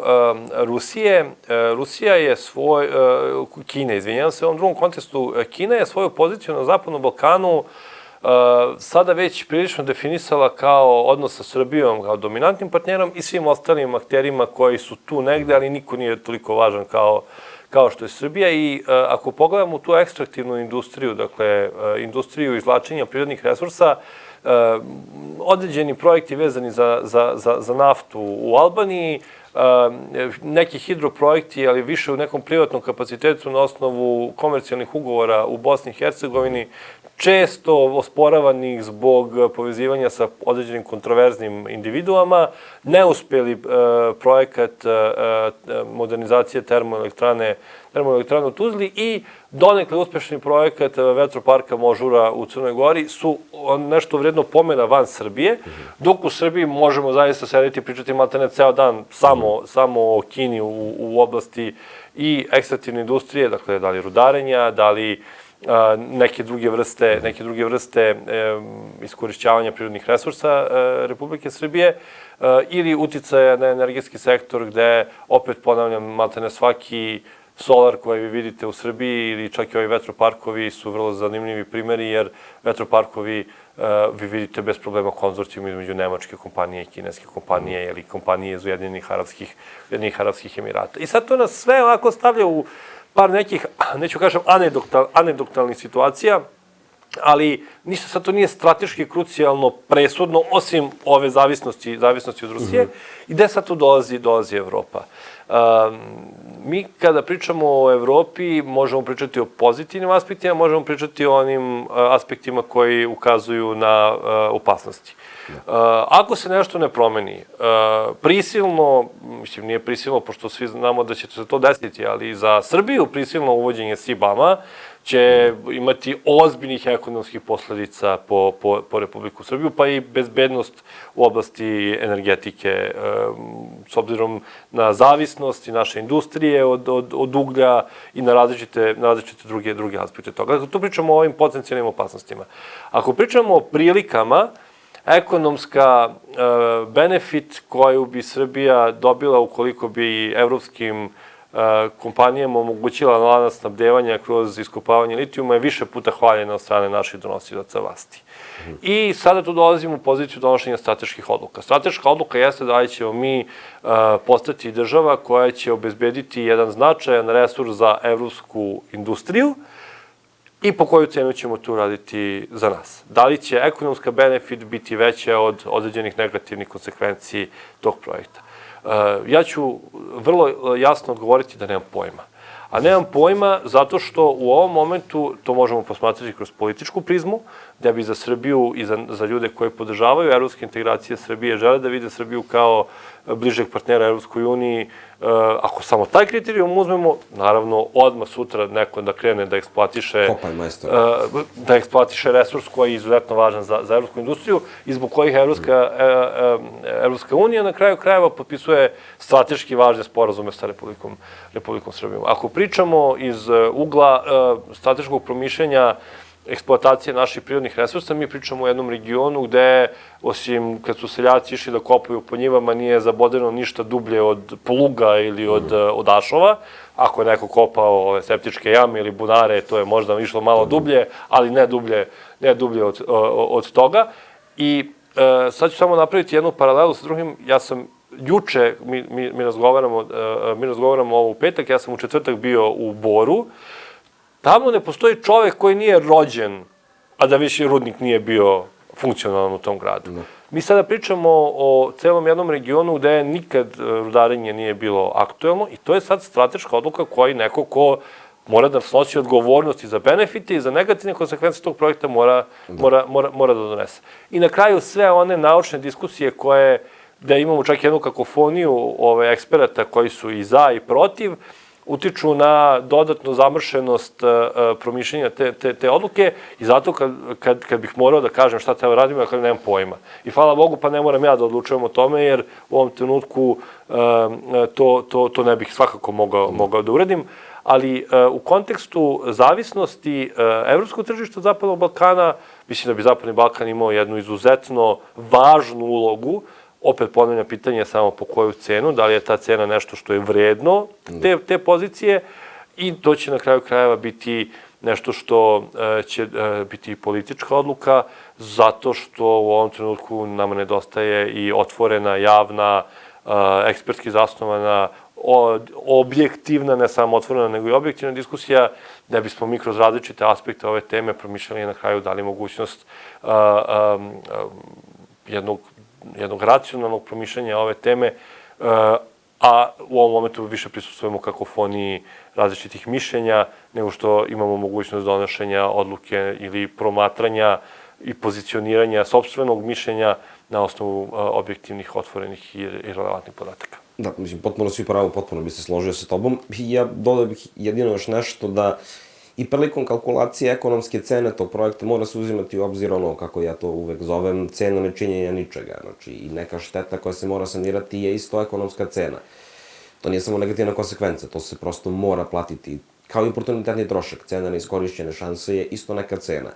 Rusija je Kina, izvinjam se, u ovom drugom kontekstu Kina je svoju poziciju na Zapadnom Balkanu sada već prilično definisala kao odnos sa Srbijom, kao dominantnim partnerom i svim ostalim akterima koji su tu negde, ali niko nije toliko važan kao što je Srbija. I ako pogledamo tu ekstraktivnu industriju, dakle, industriju izvlačenja prirodnih resursa, određeni projekti vezani za naftu u Albaniji, neki hidroprojekti, ali više u nekom privatnom kapacitetu na osnovu komercijalnih ugovora u Bosni i Hercegovini, često osporavanih zbog povezivanja sa određenim kontroverznim individuama, neuspeli projekat modernizacije termoelektrane u Tuzli i donekle uspešni projekat vetroparka Možura u Crnoj Gori su nešto vredno pomena van Srbije, dok u Srbiji možemo zaista sedeti i pričati maltene ceo dan samo o Kini u oblasti i ekstraktivne industrije, dakle, da li rudarenja, da li neke druge vrste iskorišćavanja prirodnih resursa Republike Srbije ili uticaja na energetski sektor gde, opet ponavljam, maltene svaki solar koji vi vidite u Srbiji ili čak i ovi vetroparkovi su vrlo zanimljivi primeri, jer vetroparkovi vi vidite bez problema konzorcijum između nemačke kompanije i kineske kompanije ili kompanije iz Ujedinjenih Arapskih Emirata. I sad to nas sve ovako stavlja u par nekih, neću kažem, anegdotalnih situacija, ali ništa sad to nije strateški krucijalno presudno, osim ove zavisnosti od Rusije. I gde sad tu dolazi Evropa? Mi kada pričamo o Evropi, možemo pričati o pozitivnim aspektima, možemo pričati o onim aspektima koji ukazuju na opasnosti. Ako se nešto ne promeni, prisilno, mislim nije prisilno, pošto svi znamo da će se to desiti, ali za Srbiju prisilno uvođenje SIBAM-a će imati ozbiljnih ekonomskih posledica po Republiku Srbiju, pa i bezbednost u oblasti energetike, s obzirom na zavisnost i naše industrije od uglja i na različite druge aspekte toga. Dakle, tu pričamo o ovim potencijalnim opasnostima. Ako pričamo o prilikama, ekonomska benefit koju bi Srbija dobila ukoliko bi evropskim kompanijama omogućila lanac snabdevanja kroz iskopavanje litijuma je više puta hvaljena od strane naših donosilaca vlasti. I sada tu dolazimo u poziciju donošenja strateških odluka. Strateška odluka jeste da li ćemo mi postati država koja će obezbediti jedan značajan resurs za evropsku industriju i po koju cenu ćemo tu raditi za nas. Da li će ekonomska benefit biti veća od određenih negativnih konsekvenciji tog projekta? Ja ću vrlo jasno odgovoriti da nemam pojma. A nemam pojma zato što u ovom momentu to možemo posmatrati kroz političku prizmu, da bi za Srbiju i za ljude koji podržavaju evropske integracije Srbije, žele da vide Srbiju kao bližeg partnera Evropskoj uniji. Ako samo taj kriterijum uzmemo, naravno, odmah sutra neko da krene da eksploatiše resurs koji je izuzetno važan za evropsku industriju i zbog kojih Evropska unija na kraju krajeva potpisuje strateški važne sporazume sa Republikom Srbijom. Ako pričamo iz ugla strateškog promišljanja eksploatacije naših prirodnih resursa, mi pričamo o jednom regionu gde, osim kad su seljaci išli da kopaju po njivama, nije zabodeno ništa dublje od pluga ili od ašova. Ako je neko kopao ove septičke jame ili bunare, to je možda išlo malo dublje, ali ne dublje od toga. I sad ću samo napraviti jednu paralelu sa drugim. Ja sam juče, mi razgovaramo ovo u petak, ja sam u četvrtak bio u Boru. Tamo ne postoji čovek koji nije rođen, a da više rudnik nije bio funkcionalan u tom gradu. Mi sada pričamo o celom jednom regionu gde nikad rudarenje nije bilo aktuelno i to je sad strateška odluka koji neko ko mora da snosi odgovornosti za benefite i za negativne konsekvence tog projekta mora da donese. I na kraju sve one naučne diskusije koje, da imamo čak jednu kakofoniju eksperata koji su i za i protiv, utiču na dodatnu zamršenost promišljenja te odluke i zato kad bih morao da kažem šta treba radimo, ja nemam pojma. I hvala Bogu, pa ne moram ja da odlučujem o tome, jer u ovom trenutku to ne bih svakako mogao da uradim. Ali u kontekstu zavisnosti evropskog tržišta Zapadnog Balkana, mislim da bi Zapadni Balkan imao jednu izuzetno važnu ulogu. Opet ponavljam pitanje samo po koju cenu, da li je ta cena nešto što je vredno te pozicije i to će na kraju krajeva biti nešto što će biti politička odluka, zato što u ovom trenutku nama nedostaje i otvorena, javna, ekspertski zasnovana, objektivna, ne samo otvorena, nego i objektivna diskusija, da bismo mi kroz različite aspekte ove teme promišljali na kraju dali mogućnost jednog racionalnog promišljanja ove teme, a u ovom momentu više prisustvujemo kakofoniji različitih mišljenja, nego što imamo mogućnost donošenja odluke ili promatranja i pozicioniranja sopstvenog mišljenja na osnovu objektivnih, otvorenih i relevantnih podataka. Da, mislim, potpuno si u pravu, potpuno bi se složio sa tobom. Ja dodao bih jedino još nešto da i prilikom kalkulacije ekonomske cene tog projekta mora se uzimati u obzir ono, kako ja to uvek zovem, cena nečinjenja ničega. Znači, i neka šteta koja se mora sanirati je isto ekonomska cena. To nije samo negativna konsekvenca, to se prosto mora platiti. Kao i oportunitetni trošak, cena neiskorišćene šanse je isto neka cena.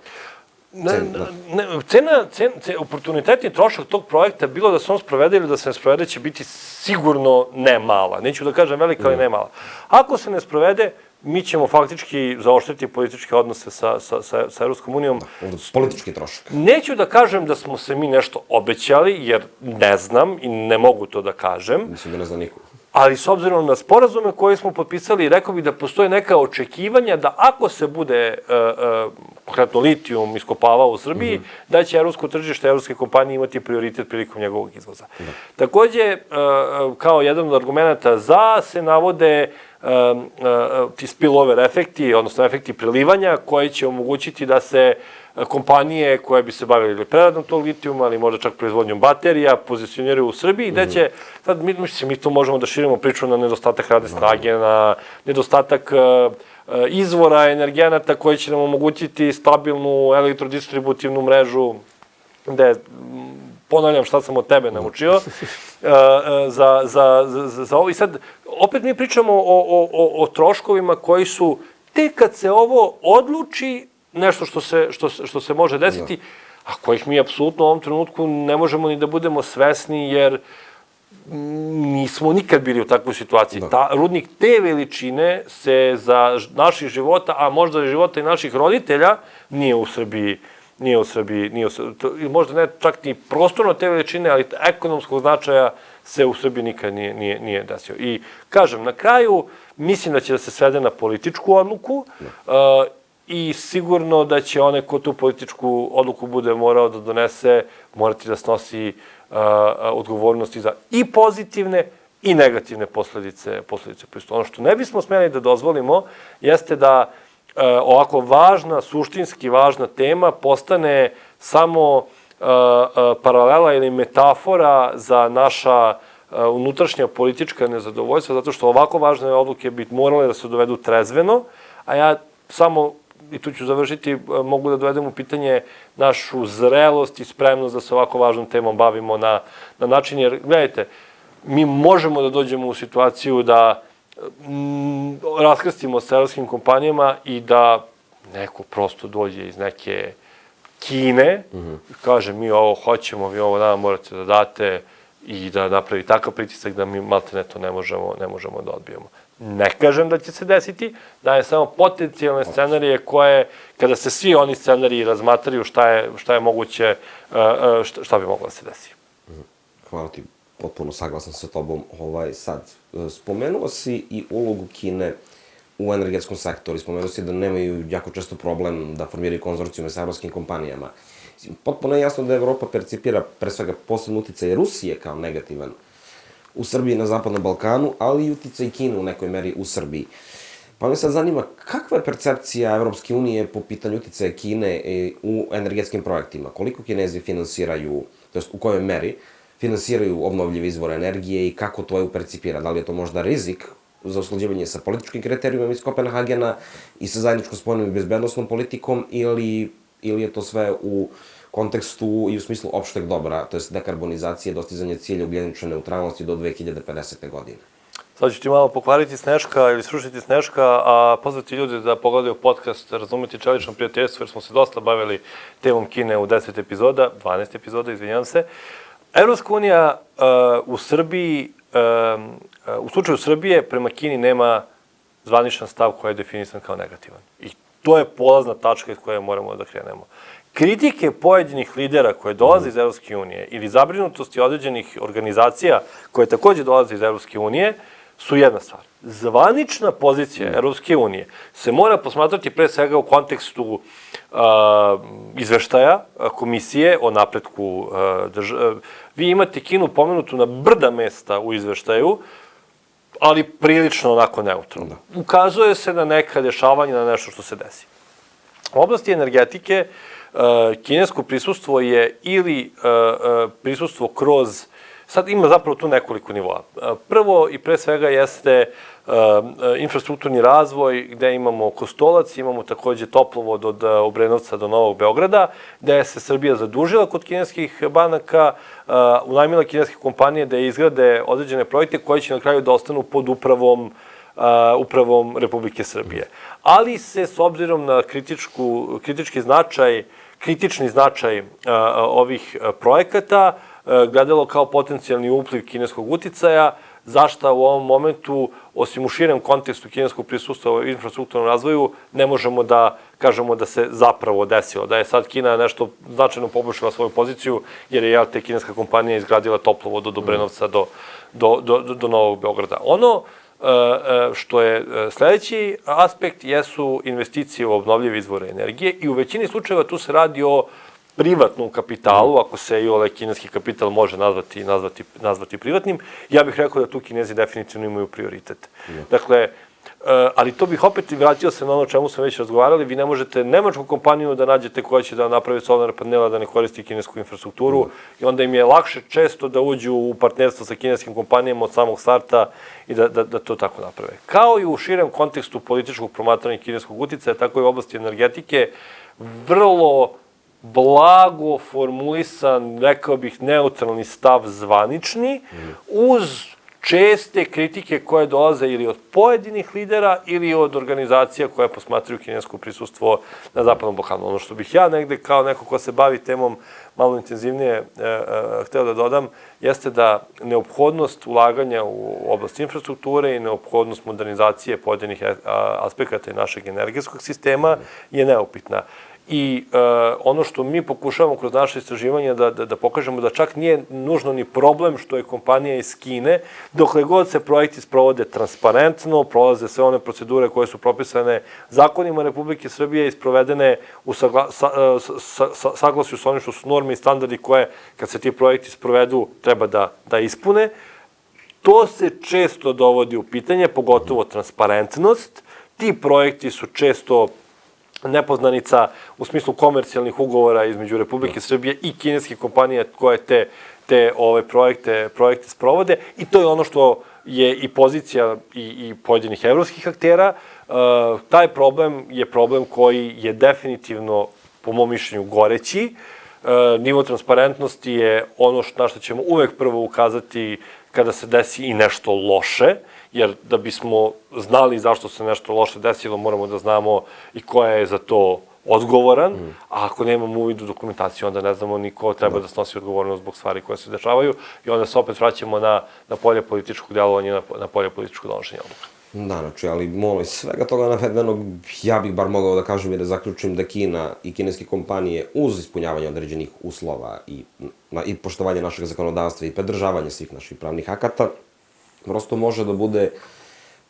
Oportunitetni trošak tog projekta, bilo da se on sprovede ili da se ne sprovede, će biti sigurno ne mala. Neću da kažem velika, ali ne mala. Ako se ne sprovede, mi ćemo faktički zaoštriti političke odnose sa Evropskom unijom. Politički trošak. Neću da kažem da smo se mi nešto obećali, jer ne znam i ne mogu to da kažem. Mislim da ne zna niko. Ali s obzirom na sporazume koje smo potpisali, rekao bih da postoje neka očekivanja da ako se bude konkretno litijum iskopavao u Srbiji, da će evropsko tržište, evropske kompanije imati prioritet prilikom njegovog izvoza. Takođe, kao jedan od argumenta za se navode ti spillover efekti, odnosno efekti prelivanja, koji će omogućiti da se kompanije koje bi se bavili preradom tog litijuma, ali možda čak proizvodnjom baterija, pozicioniraju u Srbiji, gde će, sad mi to možemo da širimo priču na nedostatak radne snage, na nedostatak izvora energenata koji će nam omogućiti stabilnu elektrodistributivnu mrežu, gde, ponavljam šta sam od tebe naučio, za ovo. I sad, opet mi pričamo o troškovima koji su, tek kad se ovo odluči, nešto što se može desiti, a kojih mi apsolutno u ovom trenutku ne možemo ni da budemo svesni, jer nismo nikad bili u takvoj situaciji. Rudnik te veličine se za naših života, a možda i života i naših roditelja, nije u Srbiji, možda ne čak ni prostorno te veličine, ali ekonomskog značaja se u Srbiji nikad nije desio. I kažem, na kraju, mislim da će da se svede na političku odluku, i sigurno da će onaj ko tu političku odluku bude morao da donese, morati da snosi odgovornosti za i pozitivne i negativne posledice. Ono što ne bismo smeli da dozvolimo jeste da ovako važna, suštinski važna tema postane samo paralela ili metafora za naša unutrašnja politička nezadovoljstva, zato što ovako važne odluke bi morale da se dovedu trezveno, a ja samo, i tu ću završiti, mogu da dovedem u pitanje našu zrelost i spremnost da se ovako važnom temom bavimo na način, jer, gledajte, mi možemo da dođemo u situaciju da raskrstimo sa evropskim kompanijama i da neko prosto dođe iz neke Kine, kaže mi ovo hoćemo, vi ovo nama morate da date i da napravi takav pritisak da mi maltene to ne možemo da odbijemo. Ne kažem da će se desiti, dajem samo potencijalne scenarije koje, kada se svi oni scenariji razmatraju šta je moguće, šta bi moglo da se desi. Hvala ti, potpuno saglasan sa tobom. Sad, spomenuo si i ulogu Kine u energetskom sektoru i spomenuo si da nemaju jako često problem da formiraju konzorcijume sa evropskim kompanijama. Potpuno je jasno da Evropa percipira pre svega posebno uticaj Rusije kao negativan u Srbiji i na Zapadnom Balkanu, ali i uticaj Kine u nekoj meri u Srbiji. Pa me sad zanima, kakva je percepcija Evropske unije po pitanju uticaja Kine u energetskim projektima? Koliko Kinezi finansiraju, to jest u kojoj meri, finansiraju obnovljive izvore energije i kako to je percipira? Da li je to možda rizik za usklađivanje sa političkim kriterijumima iz Kopenhagena i sa zajedničkom spoljnom i bezbednosnom politikom ili je to sve u kontekstu i u smislu opšteg dobra, to jest dekarbonizacije, dostizanje cilja ugljenične neutralnosti do 2050. godine? Sad ću ti malo pokvariti Sneška ili srušiti Sneška, a pozvati ljude da pogledaju podcast Razumeti čelično prijateljstvo, jer smo se dosta bavili temom Kine u 12 epizoda, izvinjam se. Evropska unija u Srbiji, u slučaju Srbije, prema Kini nema zvaničan stav koji je definisan kao negativan. I to je polazna tačka iz koje moramo da krenemo. Kritike pojedinih lidera koje dolaze iz Evropske unije ili zabrinutosti određenih organizacija koje takođe dolaze iz Evropske unije su jedna stvar. Zvanična pozicija Evropske unije se mora posmatrati pre svega u kontekstu izveštaja komisije o napretku države. Vi imate Kinu pomenutu na brda mesta u izveštaju, ali prilično onako neutralno. Ukazuje se na neka dešavanja, na nešto što se desi. U oblasti energetike kinesko prisustvo je ili prisustvo kroz, sad ima zapravo tu nekoliko nivoa. Prvo i pre svega jeste infrastrukturni razvoj gde imamo Kostolac, imamo takođe toplovod od Obrenovca do Novog Beograda, gde se Srbija zadužila kod kineskih banaka, unajmila kineske kompanije da izgrade određene projekte koje će na kraju da ostanu pod upravom Republike Srbije. Ali se s obzirom na kritični značaj ovih projekata gledalo kao potencijalni upliv kineskog uticaja, zašta u ovom momentu, osim u širem kontekstu kineskog prisustva u infrastrukturnom razvoju, ne možemo da kažemo da se zapravo desilo, da je sad Kina nešto značajno poboljšala svoju poziciju, jer je te kineska kompanija izgradila toplovod od Obrenovca do Novog Beograda. Ono što je sledeći aspekt jesu investicije u obnovljive izvore energije i u većini slučajeva tu se radi o privatnom kapitalu, ako se i ovaj kineski kapital može nazvati privatnim. Ja bih rekao da tu Kinezi definitivno imaju prioritet. Dakle, ali to bih opet vratio se na ono o čemu smo već razgovarali. Vi ne možete nemačku kompaniju da nađete koja će da napravi solarne panele da ne koristi kinesku infrastrukturu i onda im je lakše često da uđu u partnerstvo sa kineskim kompanijama od samog starta i da to tako naprave. Kao i u širem kontekstu političkog promatranja kineskog uticaja, tako i u oblasti energetike, vrlo blago formulisan, rekao bih, neutralni stav zvanični, uz česte kritike koje dolaze ili od pojedinih lidera ili od organizacija koje posmatraju kinesko prisustvo na Zapadnom Balkanu. Ono što bih ja negde kao neko ko se bavi temom malo intenzivnije hteo da dodam, jeste da neophodnost ulaganja u oblast infrastrukture i neophodnost modernizacije pojedinih aspekata našeg energetskog sistema je neupitna. I ono što mi pokušavamo kroz naše istraživanje da pokažemo da čak nije nužno ni problem što je kompanija iz Kine, dokle god se projekti sprovode transparentno, prolaze sve one procedure koje su propisane zakonima Republike Srbije i sprovedene u saglasju sa onim što su norme i standardi koje, kad se ti projekti sprovedu, treba da ispune. To se često dovodi u pitanje, pogotovo transparentnost. Ti projekti su često nepoznanica u smislu komercijalnih ugovora između Republike Srbije i kineskih kompanija koje te projekte sprovode i to je ono što je i pozicija i pojedinih evropskih aktera. Taj problem je problem koji je definitivno, po mom mišljenju, goreći. Nivo transparentnosti je ono na što ćemo uvek prvo ukazati kada se desi i nešto loše, jer da bismo znali zašto se nešto loše desilo, moramo da znamo i ko je za to odgovoran, a ako nemamo uvid u dokumentaciju, onda ne znamo ni ko treba da snosi odgovornost zbog stvari koje se dešavaju i onda se opet vraćamo na polje političkog delovanja, na polje političkog donošenja odluka. Da, znači, ali iz svega toga navedenog, ja bih bar mogao da kažem i da zaključim da Kina i kineske kompanije uz ispunjavanje određenih uslova i poštovanje našeg zakonodavstva i pridržavanje svih naših pravnih akata, prosto može da bude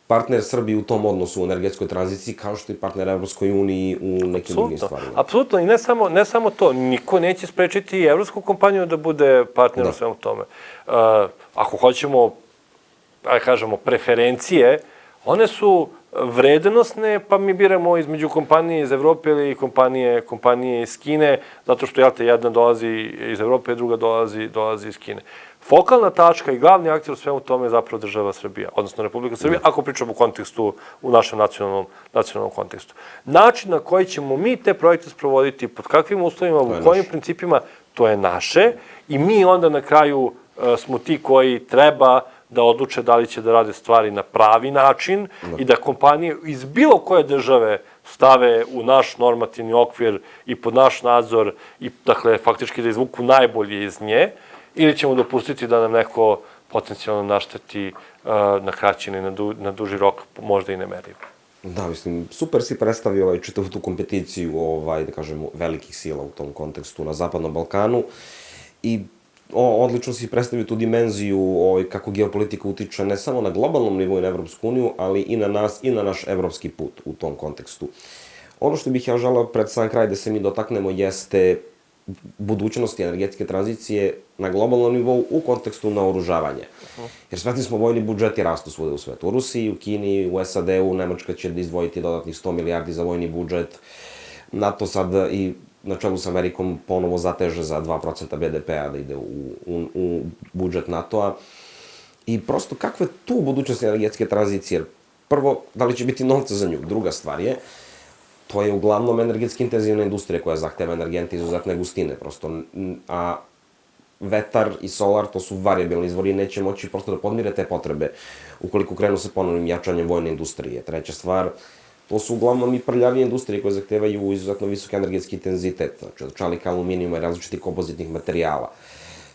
partner Srbiji u tom odnosu u energetskoj tranziciji, kao što i partner Evropskoj uniji u nekim drugim stvarima. Apsolutno, i ne samo to. Niko neće sprečiti i evropsku kompaniju da bude partner u svemu tome. Ako hoćemo, kažemo, preferencije, one su vrednostne, pa mi biramo između kompanije iz Evrope ili kompanije iz Kine, zato što, jedna dolazi iz Evrope, druga dolazi iz Kine. Fokalna tačka i glavni aktor u svemu tome je zapravo država Srbija, odnosno Republika Srbija, ako pričamo u našem nacionalnom kontekstu. Način na koji ćemo mi te projekte sprovoditi, pod kakvim uslovima, u kojim principima, to je naše i mi onda na kraju smo ti koji treba da odluče da li će da rade stvari na pravi način i da kompanije iz bilo koje države stave u naš normativni okvir i pod naš nadzor i, dakle, faktički da izvuku najbolje iz nje, ili ćemo dopustiti da nam neko potencijalno našteti na kraći ili na duži rok, možda i nemerljivo. Da, mislim, super si predstavio čitavu tu kompeticiju, da kažemo, velikih sila u tom kontekstu na Zapadnom Balkanu i odlično si predstavio tu dimenziju kako geopolitika utiče ne samo na globalnom nivou i na Evropsku uniju, ali i na nas i na naš evropski put u tom kontekstu. Ono što bih ja želeo pred sam kraj da se mi dotaknemo jeste budućnosti energetske tranzicije na globalnom nivou u kontekstu naoružavanja. Jer svesni smo, vojni budžeti rastu svuda u svetu. U Rusiji, u Kini, u SAD-u, Nemačka će izdvojiti dodatnih 100 milijardi za vojni budžet. NATO sad i na čelu s Amerikom ponovo zateže za 2% BDP-a da ide u budžet NATO-a. I prosto, kakva je tu budućnost energetske tranzicije? Prvo, da li će biti novca za nju? Druga stvar je, to je uglavnom energetski intenzivna industrija koja zahteva energente izuzetne gustine, prosto, a vetar i solar, to su variabilni izvori i neće moći prosto da podmire te potrebe ukoliko krenu sa ponovnim jačanjem vojne industrije. Treća stvar, to su uglavnom i prljavije industrije koje zahtevaju izuzetno visok energetski intenzitet, znači od čalika, aluminijuma i različitih kompozitnih materijala.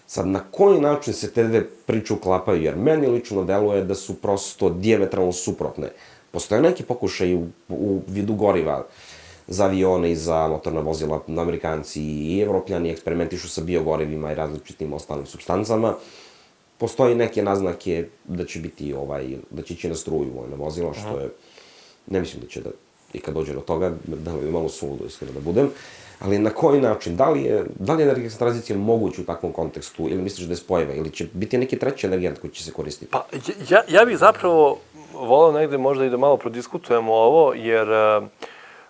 Sad, na koji način se te dve priče uklapaju? Jer meni lično deluje da su prosto dijametralno suprotne. Postoje neki pokušaj u vidu goriva za avione i za motorna vozila, Amerikanci i Evropljani eksperimentišu sa biogorivima i različitim ostalim supstancama. Postoje neke naznake da će biti, da će ići na struju vojna vozila, što je, ne mislim da će da, i kad dođe do toga, da je malo suludo, iskreno da budem, ali na koji način, da li je energetska tranzicija moguća u takvom kontekstu, ili misliš da je spojiva, ili će biti neki treći energent koji će se koristiti? Pa, ja bih zapravo volao negde možda i da malo prodiskutujemo ovo, jer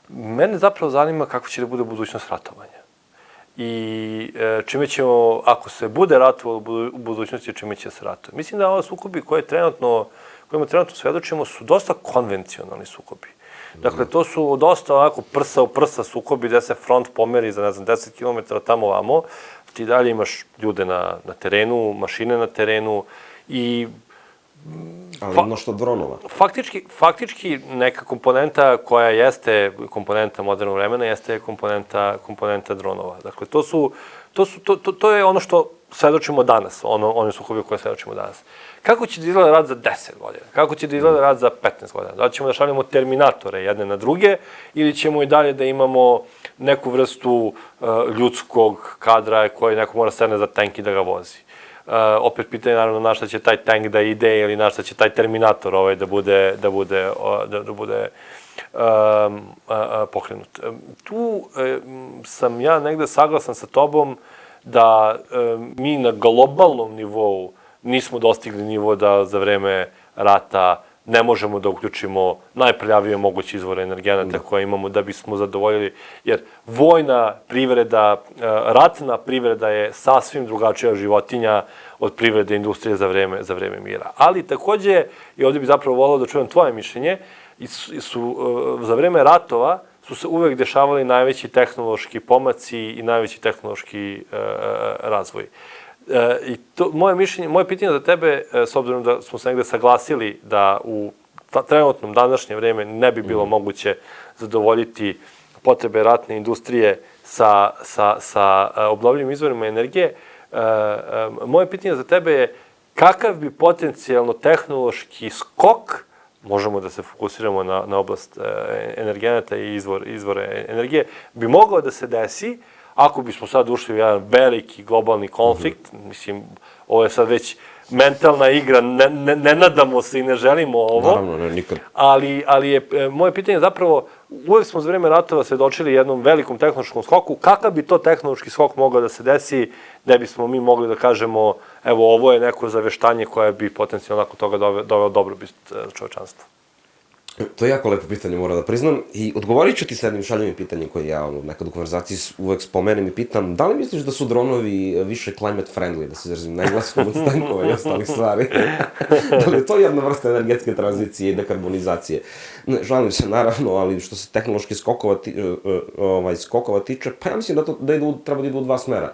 mene zapravo zanima kako će da bude budućnost ratovanja. I čime ćemo, ako se bude ratovalo u budućnosti, čime će se ratovati. Mislim da ove sukobi kojima trenutno svedočimo su dosta konvencionalni sukobi. Dakle, to su dosta onako prsa u prsa sukobi gde se front pomeri za, 10 km tamo vamo, ti dalje imaš ljude na terenu, mašine na terenu i ali mnoštvo dronova. Faktički neka komponenta koja jeste komponenta modernog vremena jeste komponenta dronova. Dakle, to je ono što svedočimo danas, one sukobi koje svedočimo danas. Kako će da izgleda rad za 10 godina? Kako će da izgleda rad za 15 godina? Da li ćemo da šaljemo terminatore jedne na druge ili ćemo i dalje da imamo neku vrstu ljudskog kadra koji neko mora sedne za tank i da ga vozi? Opet pitanje, naravno, na šta će taj tank da ide ili na šta će taj terminator da bude pokrenut. Tu sam ja negde saglasan sa tobom da mi na globalnom nivou nismo dostigli nivo da za vreme rata ne možemo da uključimo najprljavije moguće izvore energenata koje imamo da bismo zadovoljili, jer vojna privreda, ratna privreda je sasvim drugačija životinja od privrede industrije za vreme mira. Ali takođe, i ovdje bih zapravo volao da čujem tvoje mišljenje, za vreme ratova su se uvek dešavali najveći tehnološki pomaci i najveći tehnološki razvoj. I moje pitanje za tebe, s obzirom da smo se negde saglasili da u trenutnom današnje vreme ne bi bilo moguće zadovoljiti potrebe ratne industrije sa obnovljivim izvorima energije, moje pitanje za tebe je kakav bi potencijalno tehnološki skok, možemo da se fokusiramo na oblast energenata i izvore energije, bi mogao da se desi ako bismo sad ušli u jedan veliki globalni konflikt. Mislim, ovo je sad već mentalna igra, ne nadamo se i ne želimo ovo. Naravno, ne, nikad. Ali je moje pitanje zapravo, uvek smo za vreme ratova svedočili jednom velikom tehnološkom skoku. Kakav bi to tehnološki skok mogao da se desi, da bismo mi mogli da kažemo, evo, ovo je neko zaveštanje koje bi potencijalno nakon toga doveo dobrobit čovečanstva? To je jako lepo pitanje, moram da priznam. I odgovorit ću ti sa jednim šaljivim pitanjem koje ja nekad u konverzaciji uvek spomenem i pitam, da li misliš da su dronovi više climate friendly, da se izrazim na engleskom od tankova i ostalih stvari? Da li je to jedna vrsta energetske tranzicije i dekarbonizacije? Ne, šalim se naravno, ali što se tehnološki skokova tiče, pa ja mislim da treba da idu u dva smera.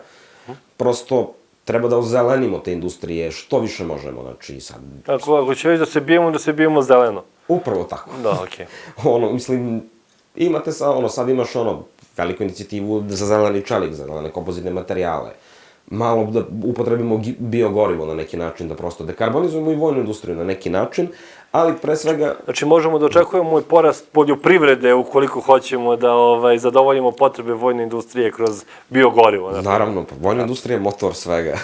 Prosto, treba da ozelenimo te industrije što više možemo, znači sad... Ako će već da se bijemo zeleno. Upravo tako. Da, okej. Mislim, imate sad imaš veliku inicijativu za zeleni čelik, za zelene kompozitne materijale. Malo da upotrebimo biogorivo na neki način, da prosto dekarbonizujemo i vojnu industriju na neki način, ali pre svega... Znači, možemo da očekujemo i porast poljoprivrede ukoliko hoćemo da zadovoljimo potrebe vojne industrije kroz biogorivo. Naravno, vojna industrija je motor svega.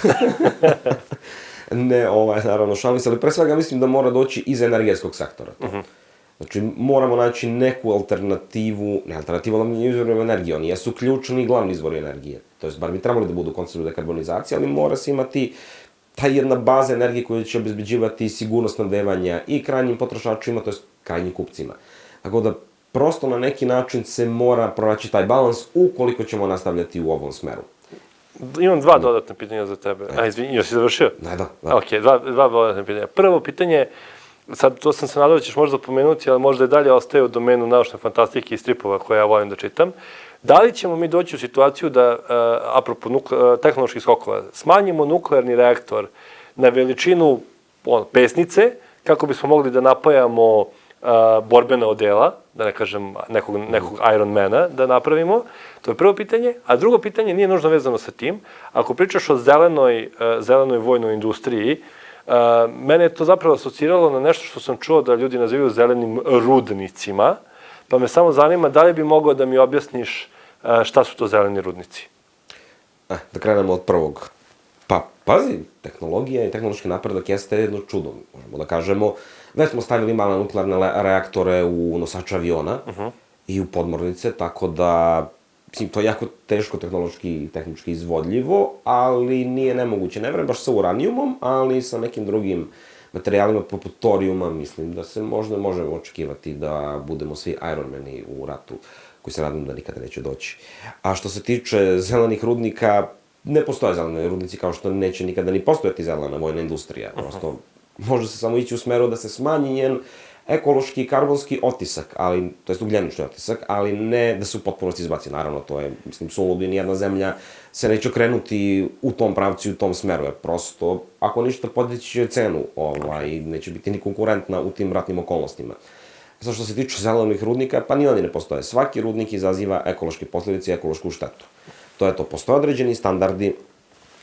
Ne, naravno, šalim se, ali pre svega mislim da mora doći iz energetskog sektora. Znači, moramo naći neku alternativu, ne alternativu, ali nije izvorima energije, oni jesu ključni i glavni izvori energije. To jest, bar bi trebali da budu u konceptu dekarbonizacije, ali mora se imati ta jedna baza energije koja će obezbeđivati sigurnost snabdevanja i krajnjim potrošačima, to jest krajnjim kupcima. Tako da, prosto na neki način se mora pronaći taj balans ukoliko ćemo nastavljati u ovom smeru. Imam dva dodatna pitanja za tebe. Izvini, još si završio? Ne, da. Okej, dva dodatna pitanja. Prvo pitanje, sad to sam se nadao da ćeš možda pomenuti, ali možda i dalje ostaje u domenu naučne fantastike i stripova koje ja volim da čitam. Da li ćemo mi doći u situaciju da, apropo tehnoloških skokova, smanjimo nuklearni reaktor na veličinu pesnice, kako bismo mogli da napajamo borbena odela, da ne kažem nekog Ironmana da napravimo? To je prvo pitanje. A drugo pitanje nije nužno vezano sa tim. Ako pričaš o zelenoj vojnoj industriji, mene je to zapravo asociralo na nešto što sam čuo da ljudi nazivaju zelenim rudnicima, pa me samo zanima da li bi mogao da mi objasniš šta su to zeleni rudnici? Da krenemo od prvog. Pa, pazi, tehnologija i tehnološki napredak jeste jedno čudo, možemo da kažemo. Već smo stavili male nuklearne reaktore u nosače aviona i u podmornice, tako da, mislim, to je jako teško tehnološki i tehnički izvodljivo, ali nije nemoguće. Ne vrem baš sa uranijumom, ali sa nekim drugim materijalima poput torijuma, mislim da se možda možemo očekivati da budemo svi Ironmani u ratu, koji se nadam da nikada neće doći. A što se tiče zelenih rudnika, ne postoje zelene rudnici kao što neće nikada ni postojati zelena vojna industrija. Prosto, može se samo ići u smeru da se smanji njen ekološki i karbonski otisak, to jest ugljenični otisak, ali ne da se u potpunosti izbaci. Naravno, to je, mislim, suludo i nijedna zemlja se neće okrenuti u tom pravcu i u tom smeru, jer prosto, ako ništa, podići će cenu, neće biti ni konkurentna u tim ratnim okolnostima. Sad što se tiče zelenih rudnika, pa ni oni ne postoje. Svaki rudnik izaziva ekološke posledice i ekološku štetu. To je to. Postoje određeni standardi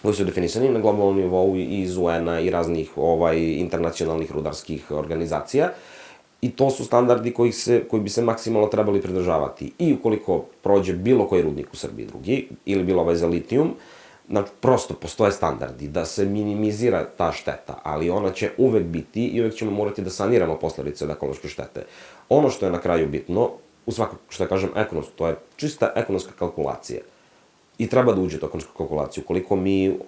koji su definisani na globalnom nivou i iz UN-a i raznih internacionalnih rudarskih organizacija. I to su standardi koji bi se maksimalno trebali pridržavati. I ukoliko prođe bilo koji rudnik u Srbiji drugi, ili bilo ovaj za litijum, znači, prosto postoje standardi da se minimizira ta šteta, ali ona će uvek biti i uvek ćemo morati da saniramo posledice od ekološke štete. Ono što je na kraju bitno, u svakog, što ja kažem, ekonomsko, to je čista ekonomska kalkulacija. I treba da uđe u ekonomsku kalkulaciju. Koliko mi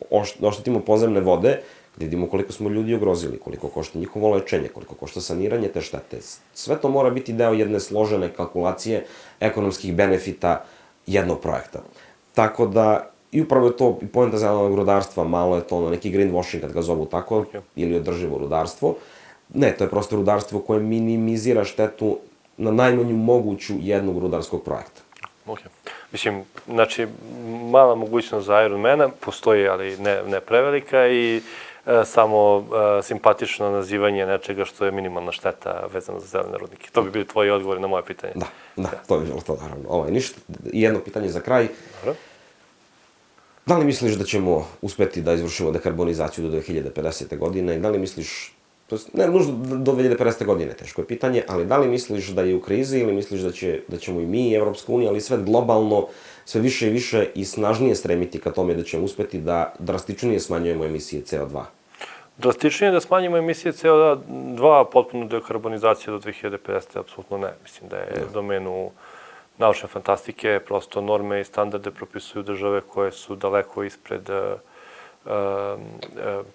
oštetimo podzemne vode, da vidimo koliko smo ljudi ugrozili, koliko košta njihovo lečenje, koliko košta saniranje te štete. Sve to mora biti deo jedne složene kalkulacije ekonomskih benefita jednog projekta. Tako da, i upravo je to i poenta zelenog rudarstva, malo je to ono neki greenwashing, kad ga zovu tako, ili održivo rudarstvo. Ne, to je prosto rudarstvo koje minimizira štetu na najmanju moguću jednog rudarskog projekta. Mislim, znači, mala mogućnost za Ironmana postoji, ali ne prevelika i samo simpatično nazivanje nečega što je minimalna šteta vezana za zelene rudnike. To bi bili tvoji odgovori na moje pitanje. Da, to bi bilo to, naravno. Ništa, jedno pitanje za kraj. Da li misliš da ćemo uspeti da izvršimo dekarbonizaciju do 2050. godine i da li misliš, to je ne nužno do 2050. godine, teško je pitanje, ali da li misliš da je u krizi ili misliš da ćemo i mi, Evropska unija, ali sve globalno, sve više i više i snažnije stremiti ka tome da ćemo uspeti da drastičnije smanjujemo emisije CO2? Drastičnije da smanjimo emisije CO2, potpuno dekarbonizacija do 2050. Apsolutno ne. Mislim da je domenu naučne fantastike, prosto norme i standarde propisuju države koje su daleko ispred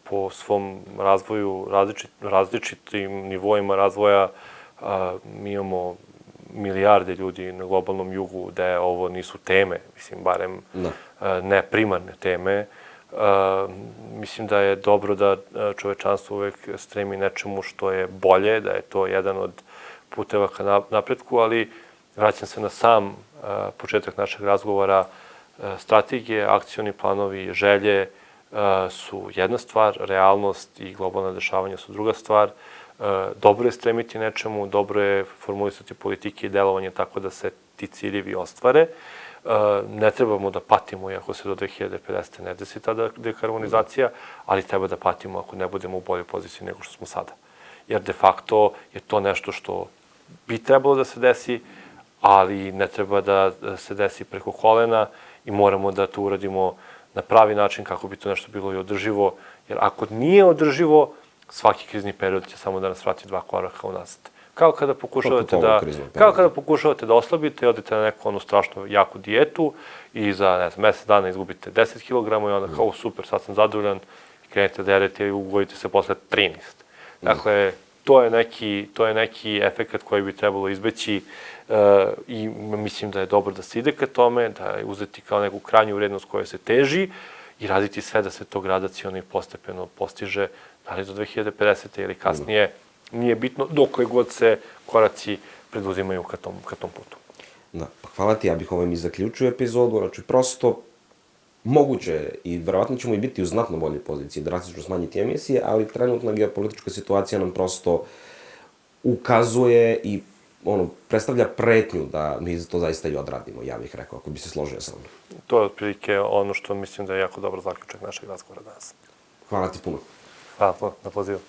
po svom razvoju, različitim nivoima razvoja Mi imamo milijarde ljudi na globalnom jugu gde ovo nisu teme, mislim, barem ne primarne teme. Mislim da je dobro da čovečanstvo uvek stremi nečemu što je bolje, da je to jedan od puteva ka napretku, ali vraćam se na sam početak našeg razgovora. Strategije, akcioni planovi, želje su jedna stvar, realnost i globalna dešavanja su druga stvar. Dobro je stremiti nečemu, dobro je formulisati politike i delovanje tako da se ti ciljevi ostvare. Ne trebamo da patimo iako se do 2050. ne desi ta dekarbonizacija, ali treba da patimo ako ne budemo u boljoj poziciji nego što smo sada. Jer de facto je to nešto što bi trebalo da se desi, ali ne treba da se desi preko kolena i moramo da to uradimo na pravi način kako bi to nešto bilo i održivo. Jer ako nije održivo, svaki krizni period će samo da nas vrati 2 koraka unazad. Kao kada pokušavate da oslabite i odete na neku onu strašno jaku dijetu i za, ne znam, mesec dana izgubite 10 kg i onda kao super, sad sam zadovoljan i krenete da jedete i ugojite se posle 13. Dakle, to je neki efekt koji bi trebalo izbeći i mislim da je dobro da se ide ka tome, da je uzeti kao neku krajnju vrednost koja se teži i raditi sve da se to gradaciono i postepeno postiže, da li do 2050. ili kasnije, nije bitno dokle god se koraci preduzimaju ka tom putu. Da, pa hvala ti, ja bih ovim i zaključio epizodu, znači prosto moguće je i verovatno ćemo i biti u znatno boljoj poziciji, drastično smanjiti emisije, ali trenutna geopolitička situacija nam prosto ukazuje i predstavlja pretnju da mi to zaista i odradimo, ja bih rekao, ako bi se složio sa mnom. To je otprilike ono što mislim da je jako dobro zaključak našeg razgovora danas. Hvala ti puno. Hvala puno na pozivu.